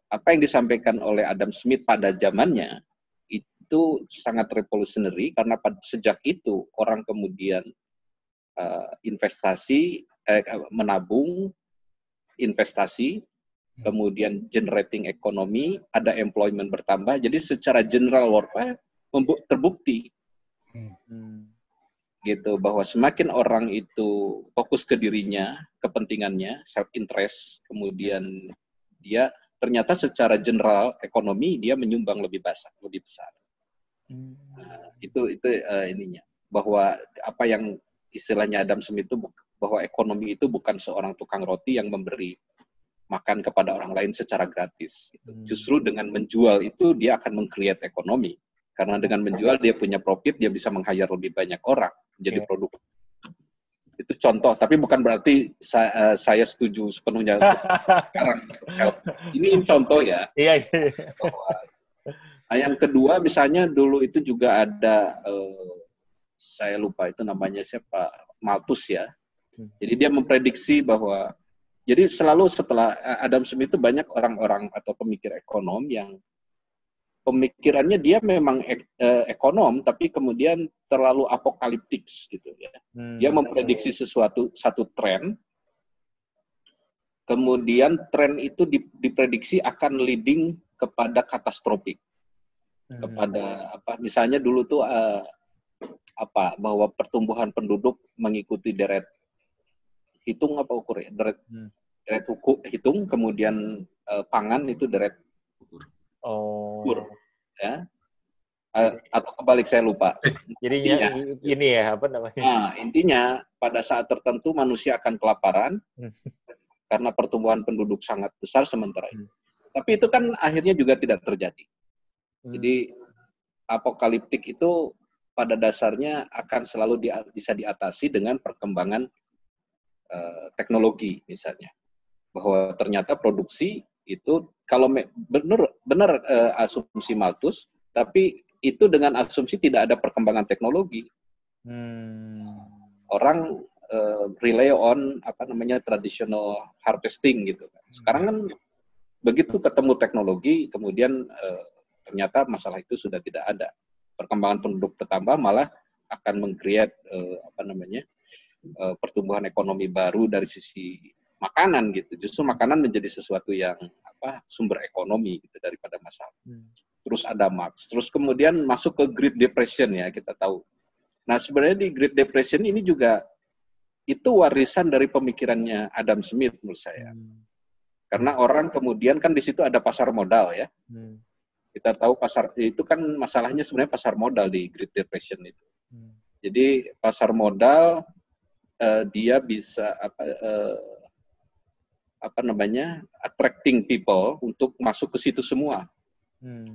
apa yang disampaikan oleh Adam Smith pada zamannya itu sangat revolutionary, karena sejak itu orang kemudian menabung, investasi, kemudian generating ekonomi, ada employment bertambah. Jadi secara general warfare terbukti gitu, bahwa semakin orang itu fokus ke dirinya, kepentingannya, self interest, kemudian dia ternyata secara general ekonomi dia menyumbang lebih besar. Itu ininya, bahwa apa yang istilahnya Adam Smith itu, bahwa ekonomi itu bukan seorang tukang roti yang memberi makan kepada orang lain secara gratis. Justru dengan menjual itu dia akan meng-create ekonomi. Karena dengan menjual dia punya profit, dia bisa meng-hire lebih banyak orang menjadi produk. Itu contoh, tapi bukan berarti saya setuju sepenuhnya untuk sekarang. Ini contoh ya. Iya. Yang kedua, misalnya dulu itu juga ada, saya lupa itu namanya siapa, Malthus ya. Jadi dia memprediksi bahwa, jadi selalu setelah Adam Smith itu banyak orang-orang atau pemikir ekonom yang pemikirannya dia memang ekonom, tapi kemudian terlalu apokaliptik gitu ya. Dia memprediksi satu tren, kemudian tren itu diprediksi akan leading kepada katastrofik, kepada misalnya dulu tuh bahwa pertumbuhan penduduk mengikuti deret hitung deret hitung, kemudian pangan itu deret ukur, ya, atau kebalik saya lupa. Jadinya ini ya apa namanya? Nah, intinya pada saat tertentu manusia akan kelaparan karena pertumbuhan penduduk sangat besar sementara itu. Tapi itu kan akhirnya juga tidak terjadi. Jadi apokaliptik itu pada dasarnya akan selalu bisa diatasi dengan perkembangan teknologi misalnya. Bahwa ternyata produksi itu kalau benar asumsi Malthus, tapi itu dengan asumsi tidak ada perkembangan teknologi. Orang rely on traditional harvesting gitu. Sekarang kan begitu ketemu teknologi, kemudian ternyata masalah itu sudah tidak ada. Perkembangan penduduk bertambah malah akan meng-create pertumbuhan ekonomi baru dari sisi makanan gitu. Justru makanan menjadi sesuatu yang sumber ekonomi gitu daripada masalah. Terus ada Marx. Terus kemudian masuk ke Great Depression ya, kita tahu. Nah, sebenarnya di Great Depression ini juga itu warisan dari pemikirannya Adam Smith menurut saya. Karena orang kemudian kan di situ ada pasar modal ya. Kita tahu pasar itu kan masalahnya sebenarnya pasar modal di Great Depression itu. Jadi pasar modal dia bisa attracting people untuk masuk ke situ semua.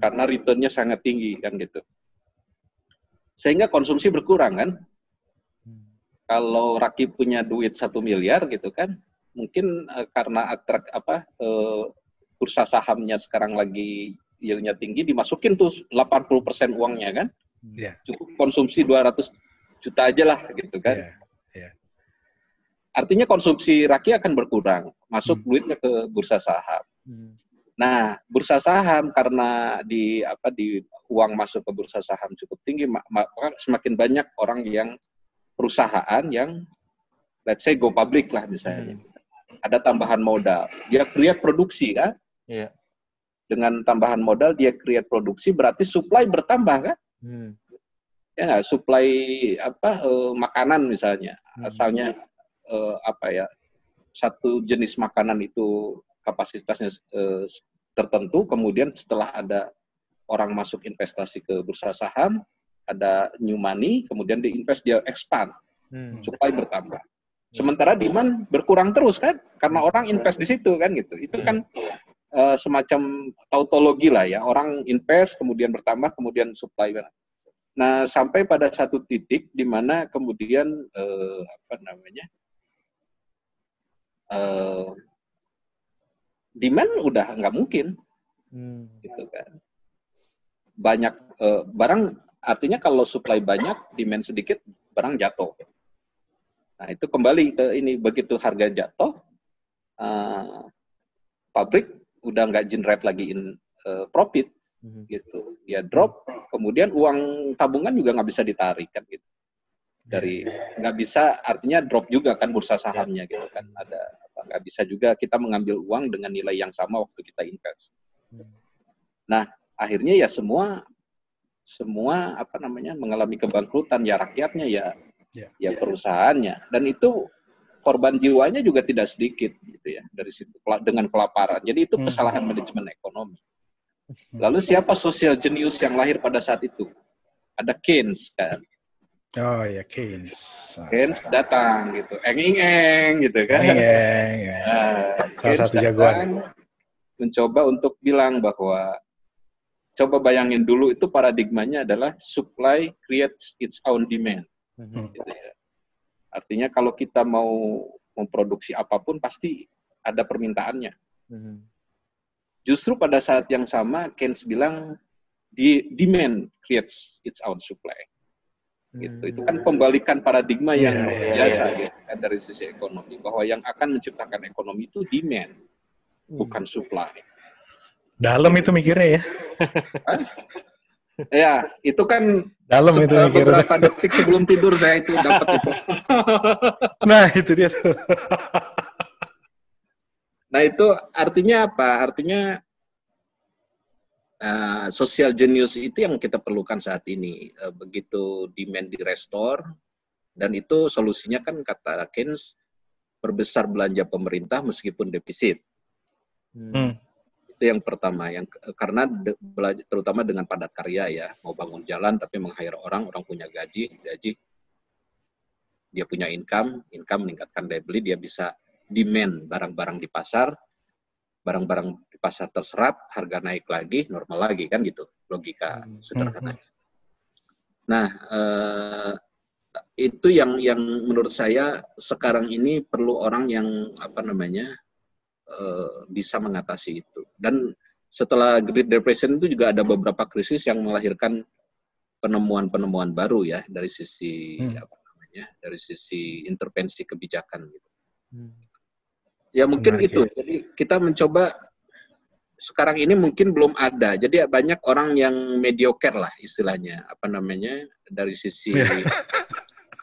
Karena return-nya sangat tinggi kan gitu. Sehingga konsumsi berkurang kan. Kalau Rakib punya duit 1 miliar gitu kan, mungkin karena bursa sahamnya sekarang lagi yield-nya tinggi, dimasukin tuh 80% uangnya kan. Cukup konsumsi 200 juta aja lah gitu kan. Artinya konsumsi rakyat akan berkurang, masuk duitnya ke bursa saham. Nah, bursa saham karena di uang masuk ke bursa saham cukup tinggi, maka semakin banyak orang yang perusahaan yang let's say go public lah misalnya. Ada tambahan modal, dia create produksi kan? Dengan tambahan modal dia create produksi, berarti supply bertambah kan? Ya nggak, supply makanan misalnya, asalnya satu jenis makanan itu kapasitasnya tertentu, kemudian setelah ada orang masuk investasi ke bursa saham, ada new money, kemudian diinvest, dia expand, supply bertambah. Sementara demand berkurang terus kan, karena orang invest di situ kan gitu. Itu kan semacam tautologi lah ya, orang invest kemudian bertambah, kemudian supply. Nah, sampai pada satu titik di mana kemudian demand udah nggak mungkin, gitu kan. Banyak barang, artinya kalau supply banyak, demand sedikit, barang jatuh. Nah itu kembali ke ini, begitu harga jatuh, pabrik udah nggak generate lagi profit, gitu. Dia drop, kemudian uang tabungan juga nggak bisa ditarik kan gitu. Dari nggak bisa, artinya drop juga kan bursa sahamnya gitu kan. Ada nggak bisa juga kita mengambil uang dengan nilai yang sama waktu kita invest. Nah akhirnya ya semua apa namanya mengalami kebangkrutan, ya rakyatnya ya perusahaannya, dan itu korban jiwanya juga tidak sedikit gitu ya dari situ dengan kelaparan. Jadi itu kesalahan manajemen ekonomi. Lalu siapa social genius yang lahir pada saat itu? Ada Keynes kan. Oh ya, Keynes. Keynes datang gitu, eng gitu kan. Salah satu jagoan. Mencoba untuk bilang bahwa coba bayangin dulu itu paradigmanya adalah supply creates its own demand. Gitu ya. Artinya kalau kita mau memproduksi apapun pasti ada permintaannya. Justru pada saat yang sama Keynes bilang demand creates its own supply. Gitu. Itu kan pembalikan paradigma yang biasa gitu, kan, dari sisi ekonomi, bahwa yang akan menciptakan ekonomi itu demand, bukan supply. Dalam itu mikirnya ya. Ya, itu kan dalam itu mikirnya. Beberapa detik sebelum tidur saya itu dapat itu. Nah, itu dia tuh. Nah, itu artinya apa? Artinya social genius itu yang kita perlukan saat ini. Begitu demand di-restore, dan itu solusinya kan kata Keynes, perbesar belanja pemerintah meskipun defisit. Itu yang pertama, karena terutama dengan padat karya ya, mau bangun jalan tapi meng-hire orang punya gaji, dia punya income meningkatkan daya beli, dia bisa demand barang-barang di pasar, barang-barang di pasar terserap, harga naik lagi, normal lagi kan gitu, logika sederhananya. Nah, itu yang menurut saya sekarang ini perlu orang yang apa namanya bisa mengatasi itu. Dan setelah Great Depression itu juga ada beberapa krisis yang melahirkan penemuan-penemuan baru ya dari sisi apa namanya, dari sisi intervensi kebijakan gitu. Ya mungkin itu. Jadi kita mencoba sekarang ini mungkin belum ada. Jadi banyak orang yang mediocre lah istilahnya, apa namanya, dari sisi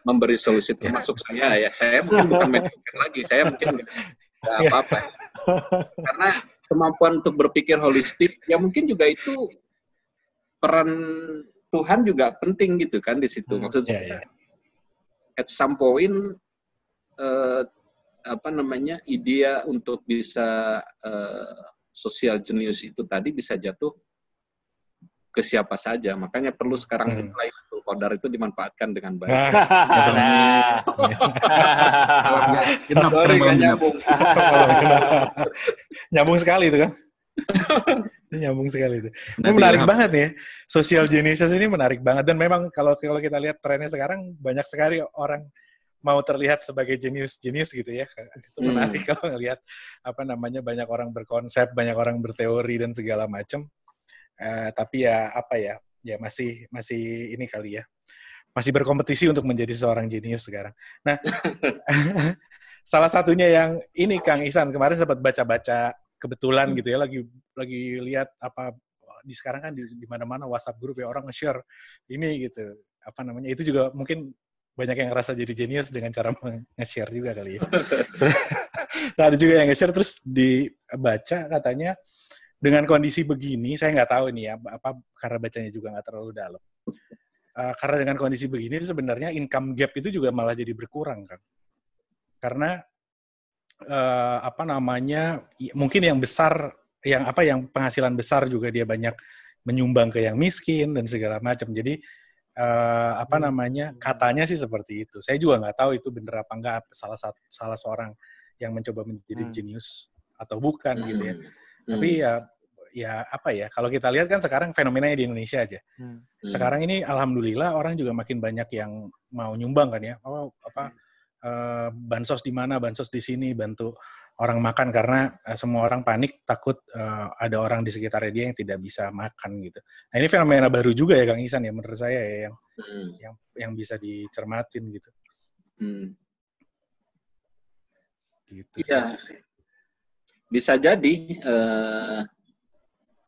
memberi solusi, termasuk saya ya. Saya mungkin bukan mediocre lagi, saya mungkin nggak apa-apa. Karena kemampuan untuk berpikir holistik, ya mungkin juga itu peran Tuhan juga penting gitu kan di situ. Maksudnya at some point apa namanya, ide untuk bisa social genius itu tadi bisa jatuh ke siapa saja. Makanya perlu sekarang Lailatul Qadar itu dimanfaatkan dengan baik. Nyambung sekali itu kan. Nyambung sekali itu. Ini menarik banget ya. Social genius ini menarik banget, dan memang kalau kita lihat trennya sekarang banyak sekali orang mau terlihat sebagai jenius gitu ya. Itu menarik kalau ngelihat apa namanya, banyak orang berkonsep, banyak orang berteori dan segala macam. Tapi ya apa ya masih ini kali ya. Masih berkompetisi untuk menjadi seorang jenius sekarang. Nah, salah satunya yang ini Kang Ihsan kemarin sempat baca-baca kebetulan gitu ya, lagi lihat apa di sekarang kan di mana-mana WhatsApp grup ya, orang nge-share ini gitu. Apa namanya? Itu juga mungkin banyak yang ngerasa jadi jenius dengan cara nge-share juga kali ya. Nah, ada juga yang nge-share terus dibaca katanya dengan kondisi begini, saya nggak tahu ini ya, apa karena bacanya juga nggak terlalu dalam. Karena dengan kondisi begini sebenarnya income gap itu juga malah jadi berkurang kan. Karena apa namanya, mungkin yang besar, yang penghasilan besar juga dia banyak menyumbang ke yang miskin dan segala macam. Jadi apa namanya, katanya sih seperti itu. Saya juga nggak tahu itu bener apa enggak, salah seorang yang mencoba menjadi jenius atau bukan gitu ya. Tapi ya apa ya, kalau kita lihat kan sekarang fenomenanya di Indonesia aja. Sekarang ini alhamdulillah orang juga makin banyak yang mau nyumbang kan ya. bansos di mana, bansos di sini, bantu orang makan karena semua orang panik takut ada orang di sekitarnya dia yang tidak bisa makan gitu. Nah ini fenomena baru juga ya Kang Ihsan ya menurut saya ya, yang bisa dicermatin gitu. Gitu Iya, bisa jadi,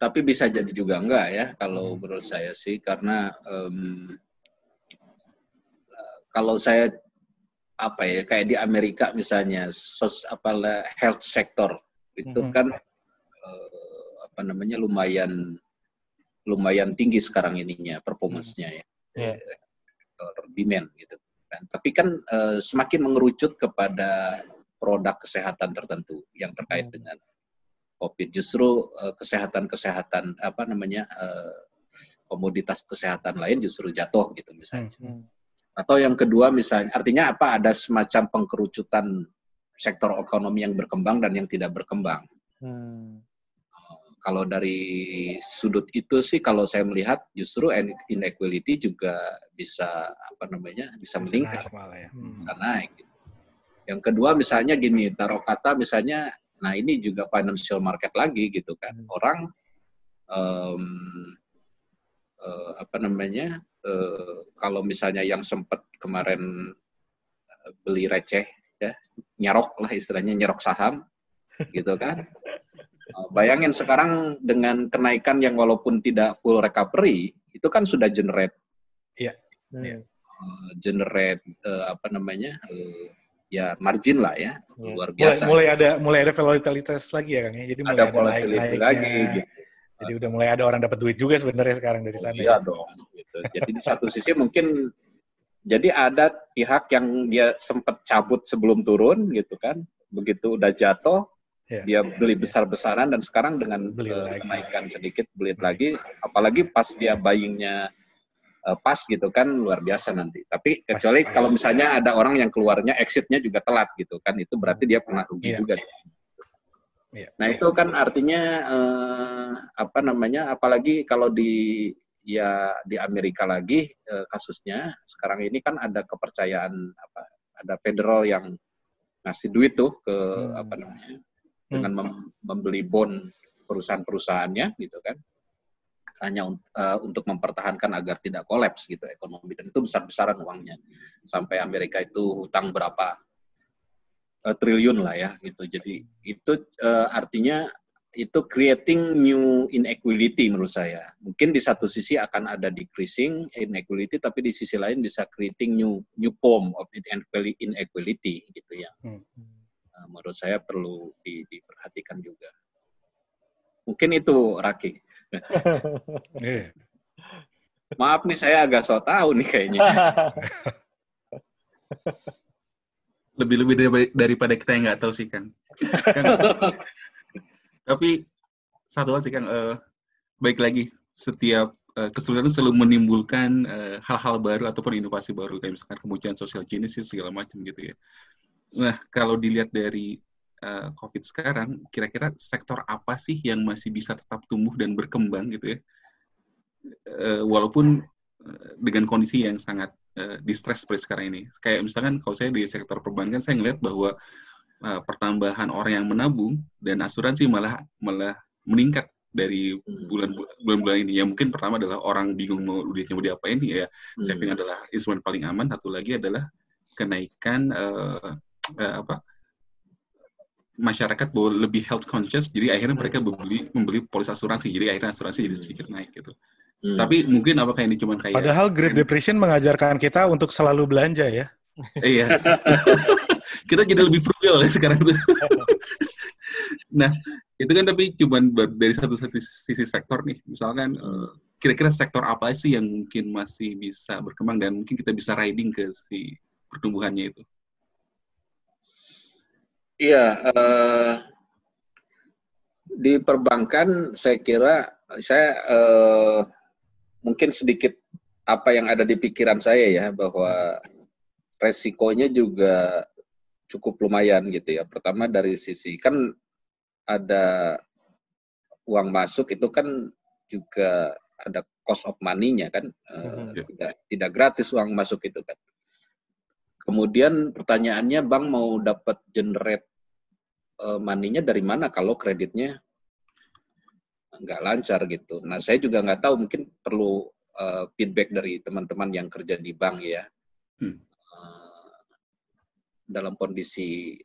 tapi bisa jadi juga enggak ya kalau menurut saya sih, karena kalau saya kayak di Amerika misalnya health sector itu kan lumayan tinggi sekarang ininya performance-nya ya, demand gitu kan. Tapi kan semakin mengerucut kepada produk kesehatan tertentu yang terkait dengan COVID. Justru kesehatan komoditas kesehatan lain justru jatuh gitu misalnya. Atau yang kedua misalnya, artinya ada semacam pengkerucutan sektor ekonomi yang berkembang dan yang tidak berkembang. Kalau dari sudut itu sih, kalau saya melihat justru inequality juga bisa meningkat, bisa naik. Gitu. Yang kedua misalnya gini, taruh kata misalnya, nah ini juga financial market lagi gitu kan, orang kalau misalnya yang sempat kemarin beli receh ya, nyerok lah istilahnya, nyerok saham gitu kan. Bayangin sekarang dengan kenaikan yang walaupun tidak full recovery, itu kan sudah generate margin lah ya, luar biasa. Mulai ada volatilitas lagi ya Kang ya. Jadi mulai ada naik-naiknya lagi gitu. Jadi udah mulai ada orang dapat duit juga sebenarnya sekarang dari sana. Iya dong. Gitu. Jadi di satu sisi mungkin jadi ada pihak yang dia sempat cabut sebelum turun gitu kan. Begitu udah jatuh, dia beli besar-besaran dan sekarang dengan kenaikan sedikit beli lagi. Apalagi pas dia buying-nya pas gitu kan, luar biasa nanti. Tapi kecuali kalau misalnya ada orang yang keluarnya exit-nya juga telat gitu kan, itu berarti dia pernah rugi juga. Nah itu kan artinya apalagi kalau di Amerika lagi kasusnya sekarang ini kan ada kepercayaan ada federal yang ngasih duit tuh ke dengan membeli bond perusahaan-perusahaannya gitu kan, hanya untuk mempertahankan agar tidak kolaps gitu ekonomi, dan itu besar-besaran uangnya sampai Amerika itu hutang berapa triliun lah ya gitu. Jadi itu artinya itu creating new inequality menurut saya. Mungkin di satu sisi akan ada decreasing inequality, tapi di sisi lain bisa creating new form of inequality gitu ya. Menurut saya perlu diperhatikan juga. Mungkin itu Raki. Maaf nih saya agak so tahu nih kayaknya. Lebih daripada kita yang nggak tahu sih Kang. Tapi satu hal sih Kang, baik lagi setiap kesulitan selalu menimbulkan hal-hal baru ataupun inovasi baru, kayak misalkan kemunculan social genesis segala macam gitu ya. Nah kalau dilihat dari COVID sekarang, kira-kira sektor apa sih yang masih bisa tetap tumbuh dan berkembang gitu ya, walaupun dengan kondisi yang sangat distress seperti sekarang ini. Kayak misalkan kalau saya di sektor perbankan, saya ngelihat bahwa pertambahan orang yang menabung dan asuransi malah meningkat dari bulan-bulan ini. Ya mungkin pertama adalah orang bingung mau duitnya mau diapain ya, saving adalah instrumen paling aman. Satu lagi adalah kenaikan masyarakat bahwa lebih health conscious, jadi akhirnya mereka membeli polis asuransi, jadi akhirnya asuransi jadi sedikit naik gitu. Tapi mungkin apakah ini cuma kayak... Padahal Great Depression mengajarkan kita untuk selalu belanja ya. Iya. Kita jadi lebih frugal ya sekarang tuh. Nah, itu kan tapi cuma dari satu sisi sektor nih. Misalkan kira-kira sektor apa sih yang mungkin masih bisa berkembang dan mungkin kita bisa riding ke si pertumbuhannya itu? Iya, di perbankan saya kira mungkin sedikit apa yang ada di pikiran saya ya, bahwa resikonya juga cukup lumayan gitu ya. Pertama dari sisi kan ada uang masuk itu kan juga ada cost of money-nya kan, tidak gratis uang masuk itu kan. kemudian pertanyaannya, bank mau dapat generate money-nya dari mana kalau kreditnya nggak lancar gitu. Nah, saya juga nggak tahu, mungkin perlu feedback dari teman-teman yang kerja di bank ya. Dalam kondisi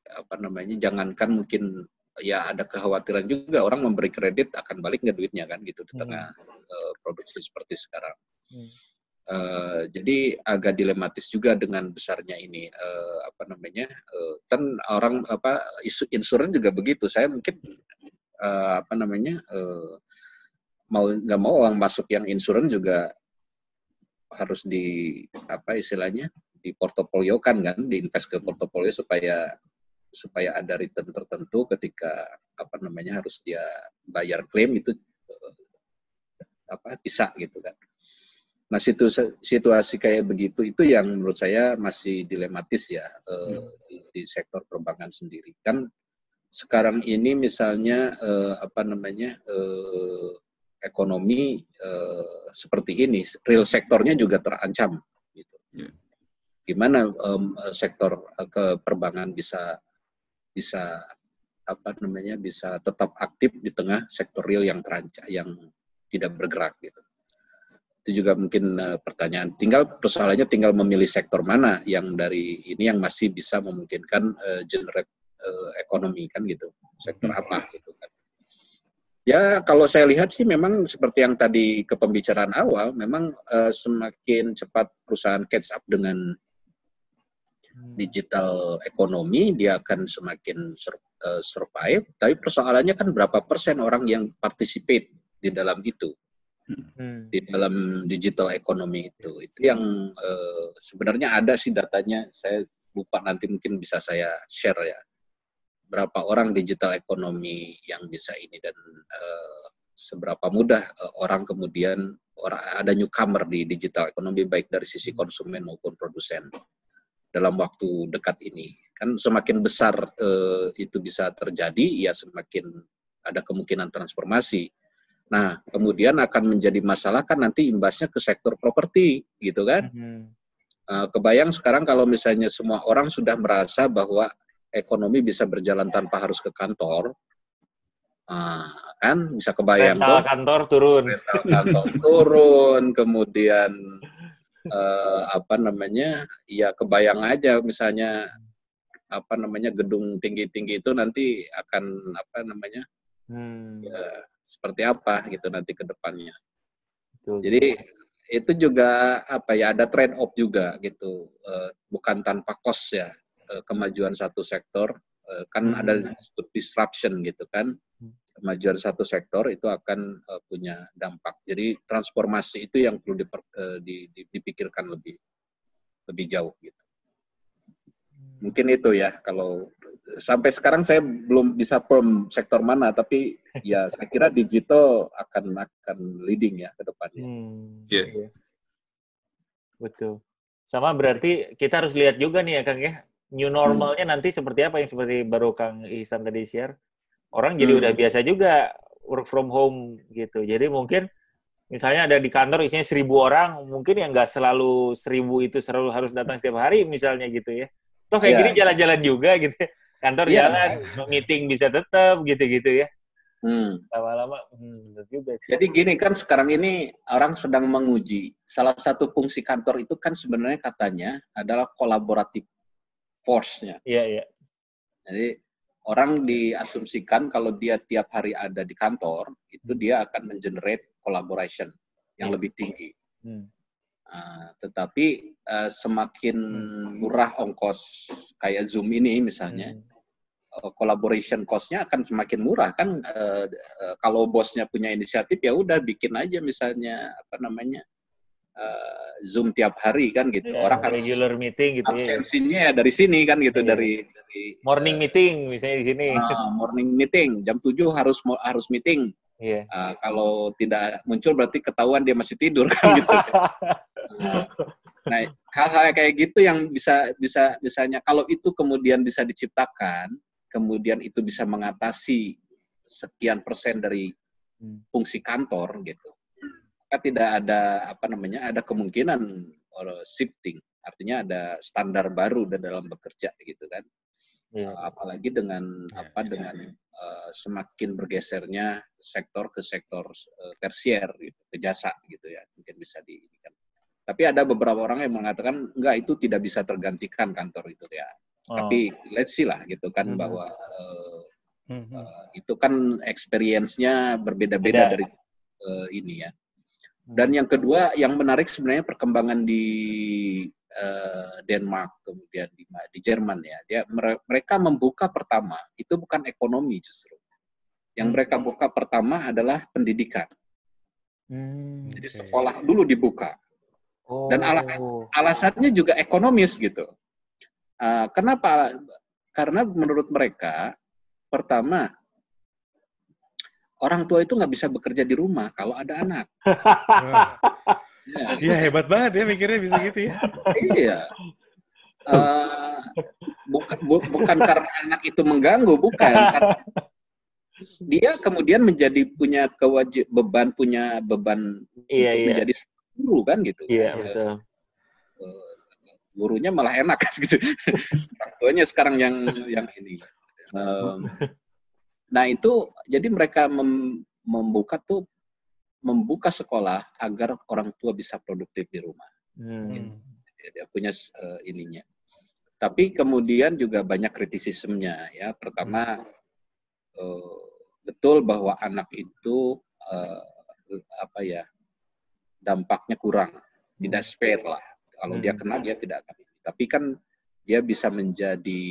jangankan mungkin ya ada kekhawatiran juga orang memberi kredit akan balik nggak duitnya kan gitu di tengah produksi seperti sekarang. Jadi agak dilematis juga dengan besarnya ini kan orang isu insuran juga begitu. Saya mungkin mau nggak mau uang masuk yang insuran juga harus di portofoliokan kan, diinvest ke portofolio supaya ada return tertentu ketika harus dia bayar klaim itu bisa gitu kan. Nah, situasi kayak begitu itu yang menurut saya masih dilematis ya di sektor perbankan sendiri. Kan sekarang ini misalnya ekonomi seperti ini, real sektornya juga terancam gitu. Gimana sektor perbankan bisa tetap aktif di tengah sektor real yang terancam, yang tidak bergerak gitu. Itu juga mungkin pertanyaan. Persoalannya tinggal memilih sektor mana yang dari ini yang masih bisa memungkinkan generate ekonomi kan gitu. Sektor apa gitu kan. Ya kalau saya lihat sih memang seperti yang tadi ke pembicaraan awal, memang semakin cepat perusahaan catch up dengan digital ekonomi, dia akan semakin survive. Tapi persoalannya kan berapa persen orang yang participate di dalam itu, di dalam digital ekonomi itu. Itu yang sebenarnya ada sih datanya, saya lupa, nanti mungkin bisa saya share ya. Berapa orang digital ekonomi yang bisa ini, dan seberapa mudah orang kemudian ada newcomer di digital ekonomi, baik dari sisi konsumen maupun produsen dalam waktu dekat ini. Kan semakin besar itu bisa terjadi, ya semakin ada kemungkinan transformasi. Nah, kemudian akan menjadi masalah kan nanti imbasnya ke sektor properti, gitu kan. Kebayang sekarang kalau misalnya semua orang sudah merasa bahwa ekonomi bisa berjalan tanpa harus ke kantor, kan bisa kebayang rental kantor turun, kemudian ya kebayang aja misalnya gedung tinggi-tinggi itu nanti akan ya, seperti apa gitu nanti ke depannya. Jadi itu juga ada trade off juga gitu, bukan tanpa cost ya. Kemajuan satu sektor kan ada disruption gitu kan, kemajuan satu sektor itu akan punya dampak. Jadi transformasi itu yang perlu dipikirkan lebih jauh gitu. Mungkin itu ya, kalau sampai sekarang saya belum bisa firm sektor mana, tapi ya saya kira digital akan leading ya ke depannya. Betul. Sama berarti kita harus lihat juga nih ya Kang ya, new normalnya nanti seperti apa, yang seperti baru Kang Ihsan tadi share. Orang jadi udah biasa juga work from home gitu. Jadi mungkin misalnya ada di kantor isinya 1.000 orang, mungkin yang nggak selalu 1.000 itu selalu harus datang setiap hari misalnya gitu ya. Toh kayak gini jalan-jalan juga gitu. Kantor jalan, meeting bisa tetap gitu-gitu ya. Lama-lama benar juga. Jadi gini kan, sekarang ini orang sedang menguji. Salah satu fungsi kantor itu kan sebenarnya katanya adalah collaborative force-nya. Iya. Jadi orang diasumsikan kalau dia tiap hari ada di kantor, itu dia akan mengenerate collaboration yang lebih tinggi. Tetapi semakin murah ongkos kayak Zoom ini misalnya, collaboration cost-nya akan semakin murah kan. Kalau bosnya punya inisiatif, ya udah bikin aja misalnya Zoom tiap hari kan gitu. Orang harus regular meeting gitu ya. Absensinya ya dari sini kan gitu, dari morning meeting misalnya di sini. Morning meeting jam 7 harus meeting. Iya. Kalau tidak muncul berarti ketahuan dia masih tidur kan gitu. Nah, hal-hal kayak gitu yang misalnya kalau itu kemudian bisa diciptakan, kemudian itu bisa mengatasi sekian persen dari fungsi kantor gitu. Tidak ada ada kemungkinan shifting Artinya ada standar baru dalam bekerja gitu kan. Apalagi dengan semakin bergesernya sektor ke sektor tersier gitu, ke jasa gitu ya, mungkin bisa diinginkan. Tapi ada beberapa orang yang mengatakan enggak, itu tidak bisa tergantikan kantor itu ya. Tapi let's see lah gitu kan, bahwa itu kan experience-nya berbeda-beda dari ini ya. Dan yang kedua yang menarik sebenarnya perkembangan di Denmark, kemudian di Jerman ya. Mereka membuka pertama itu bukan ekonomi justru. Yang mereka buka pertama adalah pendidikan. Jadi sekolah dulu dibuka. Dan alasannya juga ekonomis gitu. Kenapa? Karena menurut mereka, pertama, orang tua itu nggak bisa bekerja di rumah kalau ada anak. Iya, hebat banget ya mikirnya bisa gitu ya. Iya. Bukan karena anak itu mengganggu, bukan. Karena dia kemudian punya beban untuk menjadi guru kan gitu. Iya, betul. Gurunya malah enak gitu. Orang tuanya sekarang yang ini. Nah itu, jadi mereka membuka sekolah agar orang tua bisa produktif di rumah. Dia punya ininya. Tapi kemudian juga banyak kritisismenya ya. Pertama, betul bahwa anak itu dampaknya kurang, tidak spare lah. Kalau dia kena, dia tidak akan. Tapi kan dia bisa menjadi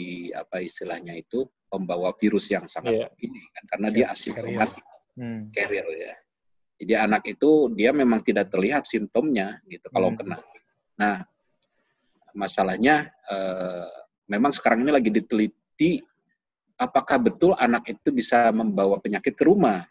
istilahnya itu pembawa virus yang sangat ini kan, karena dia asimptomatik, carrier ya. Jadi anak itu dia memang tidak terlihat simptomnya gitu kalau kena. Nah, masalahnya memang sekarang ini lagi diteliti apakah betul anak itu bisa membawa penyakit ke rumah.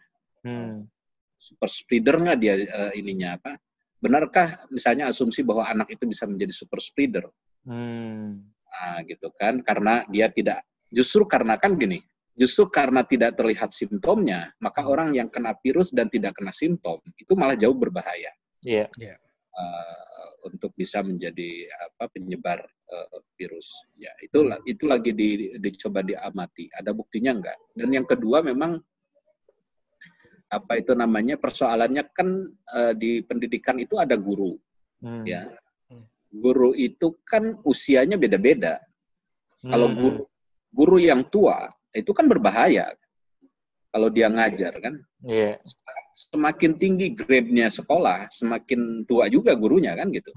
Super spreader nggak dia ininya apa? Benarkah misalnya asumsi bahwa anak itu bisa menjadi super spreader? Nah, gitu kan? Karena dia tidak, justru karena tidak terlihat simptomnya, maka orang yang kena virus dan tidak kena simptom itu malah jauh berbahaya. Untuk bisa menjadi penyebar virus. Ya, itu lagi dicoba diamati. Ada buktinya enggak? Dan yang kedua memang persoalannya kan di pendidikan itu ada guru. Ya. Guru itu kan usianya beda-beda. Kalau guru yang tua itu kan berbahaya kalau dia ngajar kan. Semakin tinggi grade-nya sekolah, semakin tua juga gurunya kan gitu.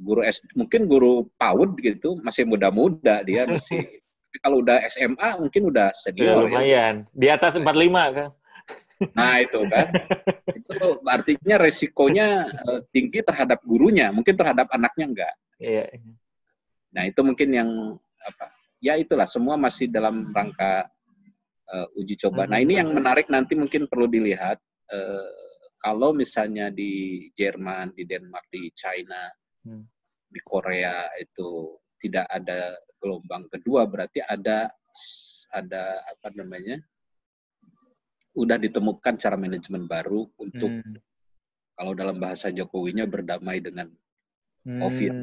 Guru mungkin guru PAUD gitu masih muda-muda dia masih. Tapi kalau udah SMA mungkin udah senior. Lumayan. Ya. Di atas 45 kan. Nah itu kan. Itu artinya resikonya tinggi terhadap gurunya, mungkin terhadap anaknya enggak. Nah itu mungkin yang ya itulah, semua masih dalam rangka uji coba. Nah ini yang menarik nanti mungkin perlu dilihat kalau misalnya di Jerman, di Denmark, di China, di Korea itu tidak ada gelombang kedua, berarti ada udah ditemukan cara manajemen baru untuk kalau dalam bahasa Jokowinya berdamai dengan COVID.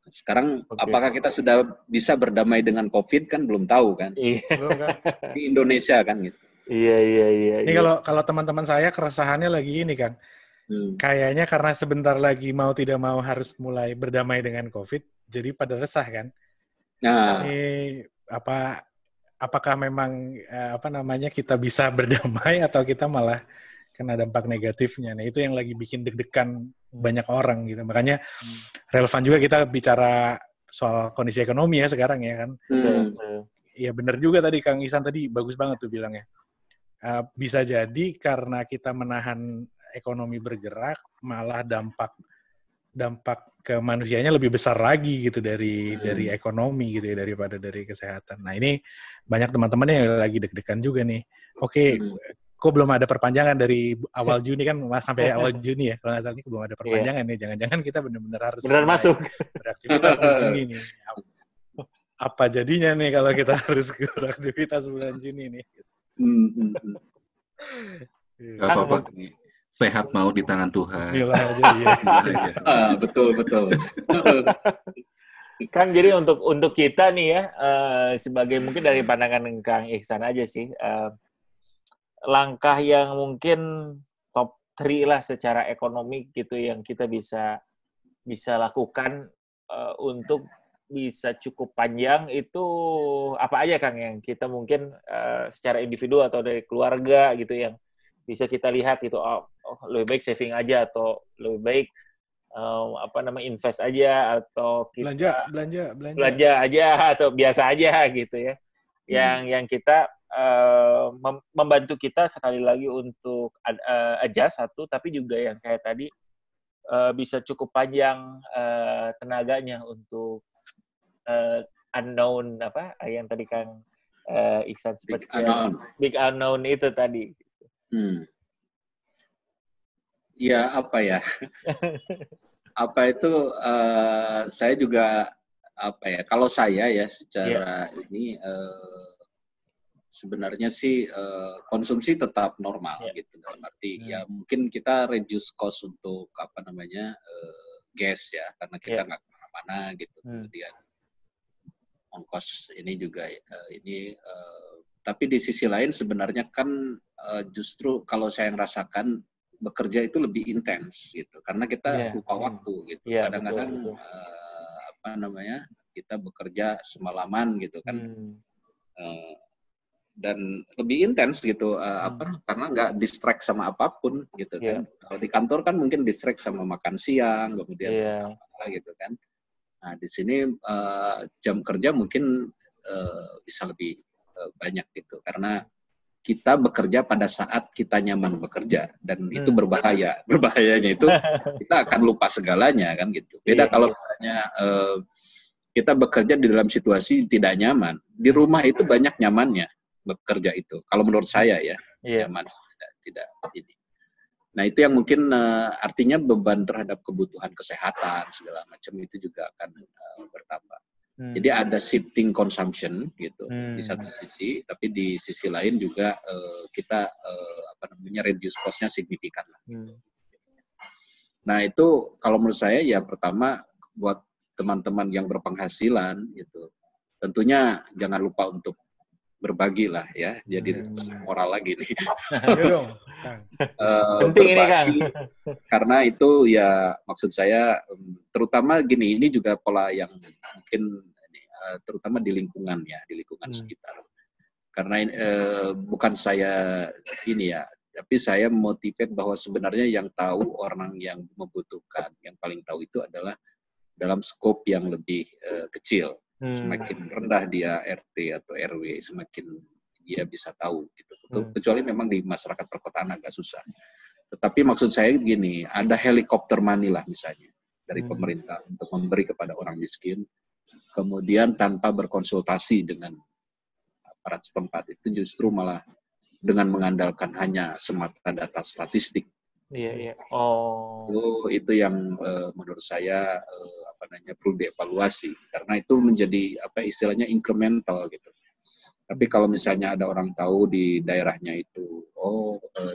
Sekarang apakah kita sudah bisa berdamai dengan COVID kan belum tahu kan? Belum kan? Di Indonesia kan gitu. Iya. Ini kalau teman-teman saya keresahannya lagi ini Kang. Kayaknya karena sebentar lagi mau tidak mau harus mulai berdamai dengan COVID, jadi pada resah kan? Nah, ini apakah memang kita bisa berdamai atau kita malah kena dampak negatifnya? Nah itu yang lagi bikin deg-degan banyak orang gitu. Makanya relevan juga kita bicara soal kondisi ekonomi ya sekarang ya kan. Iya benar juga tadi Kang Ihsan tadi bagus banget tuh bilangnya. Bisa jadi karena kita menahan ekonomi bergerak, malah dampak ke manusianya lebih besar lagi gitu dari ekonomi gitu ya, daripada dari kesehatan. Nah ini banyak teman-teman yang lagi deg-degan juga nih. Oke, kok belum ada perpanjangan dari awal Juni kan sampai awal Juni ya kalau nggak salah, ini belum ada perpanjangan nih. Jangan-jangan kita benar-benar harus masuk beraktivitas di Juni nih. Apa jadinya nih kalau kita harus beraktivitas bulan Juni nih? Gak apa-apa. sehat mau di tangan Tuhan. Bismillah aja, iya. Betul. Kang, jadi untuk kita nih ya, sebagai mungkin dari pandangan Kang Ihsan aja sih, langkah yang mungkin top 3 lah secara ekonomi gitu yang kita bisa lakukan untuk bisa cukup panjang itu apa aja Kang yang kita mungkin secara individu atau dari keluarga gitu yang bisa kita lihat gitu, lebih baik saving aja atau lebih baik invest aja atau kita belanja aja atau biasa aja gitu ya. Yang kita membantu kita sekali lagi untuk adjust satu, tapi juga yang kayak tadi bisa cukup panjang tenaganya untuk unknown yang tadi Kang Ihsan seperti big unknown itu tadi. Ya, apa ya? Apa itu saya juga kalau saya ya secara ini sebenarnya sih konsumsi tetap normal gitu, dalam arti ya mungkin kita reduce cost untuk gas ya, karena kita nggak kemana-mana gitu. Kemudian ongkos ini juga tapi di sisi lain sebenarnya kan justru kalau saya rasakan bekerja itu lebih intens gitu, karena kita lupa waktu gitu. Kadang-kadang kita bekerja semalaman gitu kan, dan lebih intens gitu, karena nggak distract sama apapun gitu kan. Kalau di kantor kan mungkin distract sama makan siang, kemudian gitu kan. Nah di sini jam kerja mungkin bisa lebih banyak gitu, karena kita bekerja pada saat kita nyaman bekerja, dan itu berbahaya. Berbahayanya itu kita akan lupa segalanya kan gitu. Beda kalau misalnya kita bekerja di dalam situasi tidak nyaman. Di rumah itu banyak nyamannya bekerja itu. Kalau menurut saya ya, nyaman tidak ini. Nah itu yang mungkin artinya beban terhadap kebutuhan kesehatan segala macam itu juga akan bertambah. Jadi ada shifting consumption gitu di satu sisi, tapi di sisi lain juga kita reduce cost-nya signifikan lah. Nah itu kalau menurut saya ya pertama buat teman-teman yang berpenghasilan gitu, tentunya jangan lupa untuk berbagi lah ya, jadi moral lagi nih. Penting ini Kang. Karena itu ya maksud saya terutama gini, ini juga pola yang mungkin terutama di lingkungan ya, di lingkungan sekitar. Karena bukan saya ini ya, tapi saya motivate bahwa sebenarnya yang tahu orang yang membutuhkan, yang paling tahu itu adalah dalam skop yang lebih kecil. Semakin rendah dia RT atau RW, semakin dia bisa tahu gitu. Kecuali memang di masyarakat perkotaan agak susah. Tetapi maksud saya gini, ada helikopter money lah misalnya dari pemerintah untuk memberi kepada orang miskin, kemudian tanpa berkonsultasi dengan aparat setempat, itu justru malah dengan mengandalkan hanya semata data statistik. Itu yang menurut saya perlu dievaluasi, karena itu menjadi istilahnya incremental gitu. Tapi kalau misalnya ada orang tahu di daerahnya itu,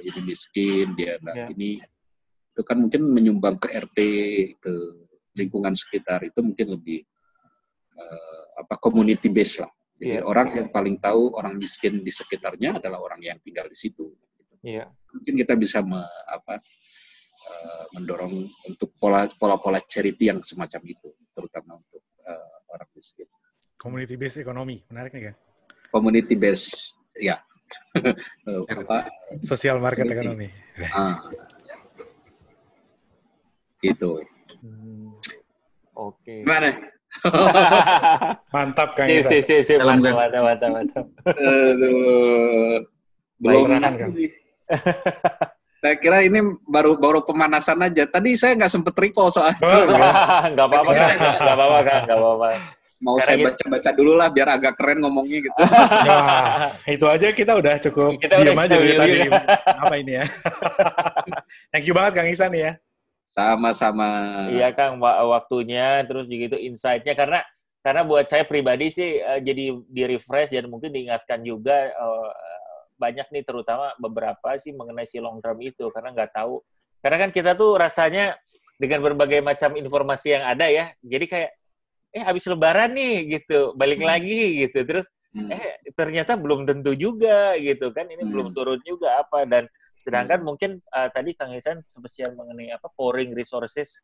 ini miskin, dia nggak ini, itu kan mungkin menyumbang ke RT, ke lingkungan sekitar, itu mungkin lebih community based lah. Jadi orang yang paling tahu orang miskin di sekitarnya adalah orang yang tinggal di situ. Mungkin kita bisa mendorong untuk pola-pola charity yang semacam itu, terutama untuk orang miskin. Community based ekonomi, menarik nih kan? Community based, ya. Social market ekonomi. Gitu. Oke. Gimana? Mantap Kang Ihsan. Mantap. Belum kan, Kang? Saya kira ini baru pemanasan aja. Tadi saya nggak sempet recall soalnya. Nggak apa-apa Kang. Mau karena saya baca-baca dulu lah biar agak keren ngomongnya gitu. Nah, itu aja kita udah cukup diam aja dari tadi. Apa ini ya? Thank you banget Kang Ihsan ya. Sama-sama. Iya Kang, waktunya terus begitu insight-nya, karena buat saya pribadi sih jadi di-refresh dan mungkin diingatkan juga banyak nih, terutama beberapa sih mengenai si long term itu, karena nggak tahu. Karena kan kita tuh rasanya dengan berbagai macam informasi yang ada ya, jadi kayak, habis lebaran nih gitu, balik lagi gitu, terus ternyata belum tentu juga gitu kan, ini belum turun juga apa, dan sedangkan mungkin tadi Kang Ihsan spesial mengenai pouring resources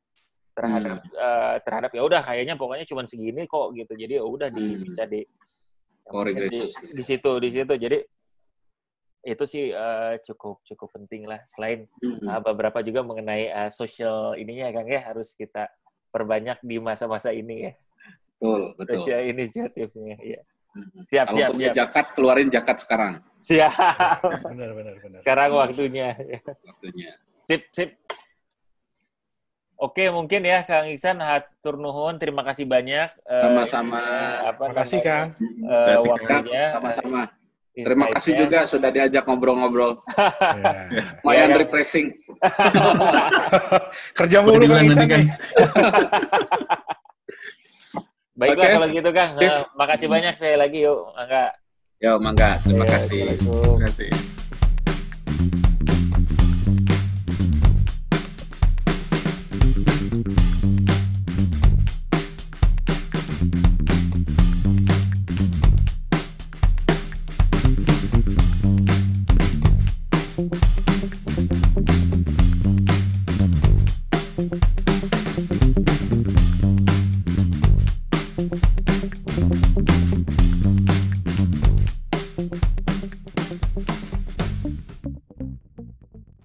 terhadap ya udah kayaknya pokoknya cuma segini kok gitu, jadi ya udah bisa di situ, jadi itu sih cukup penting lah, selain beberapa juga mengenai social ininya Kang ya, harus kita perbanyak di masa-masa ini ya. Betul. Social inisiatifnya ya. Siap. Punya zakat, keluarin zakat sekarang. Siap. Benar. Sekarang waktunya. Sip. Oke, mungkin ya Kang Ihsan, hatur nuhun, terima kasih banyak. Sama-sama. Terima kasih Kang. Waktunya. Sama-sama. Terima kasih juga sudah diajak ngobrol-ngobrol. Lumayan refreshing. Kerja mulu Kang Ihsan nih. Baiklah kalau gitu Kang. Makasih banyak sekali lagi, yuk. Mangga. Mangga. Terima kasih. Terima kasih.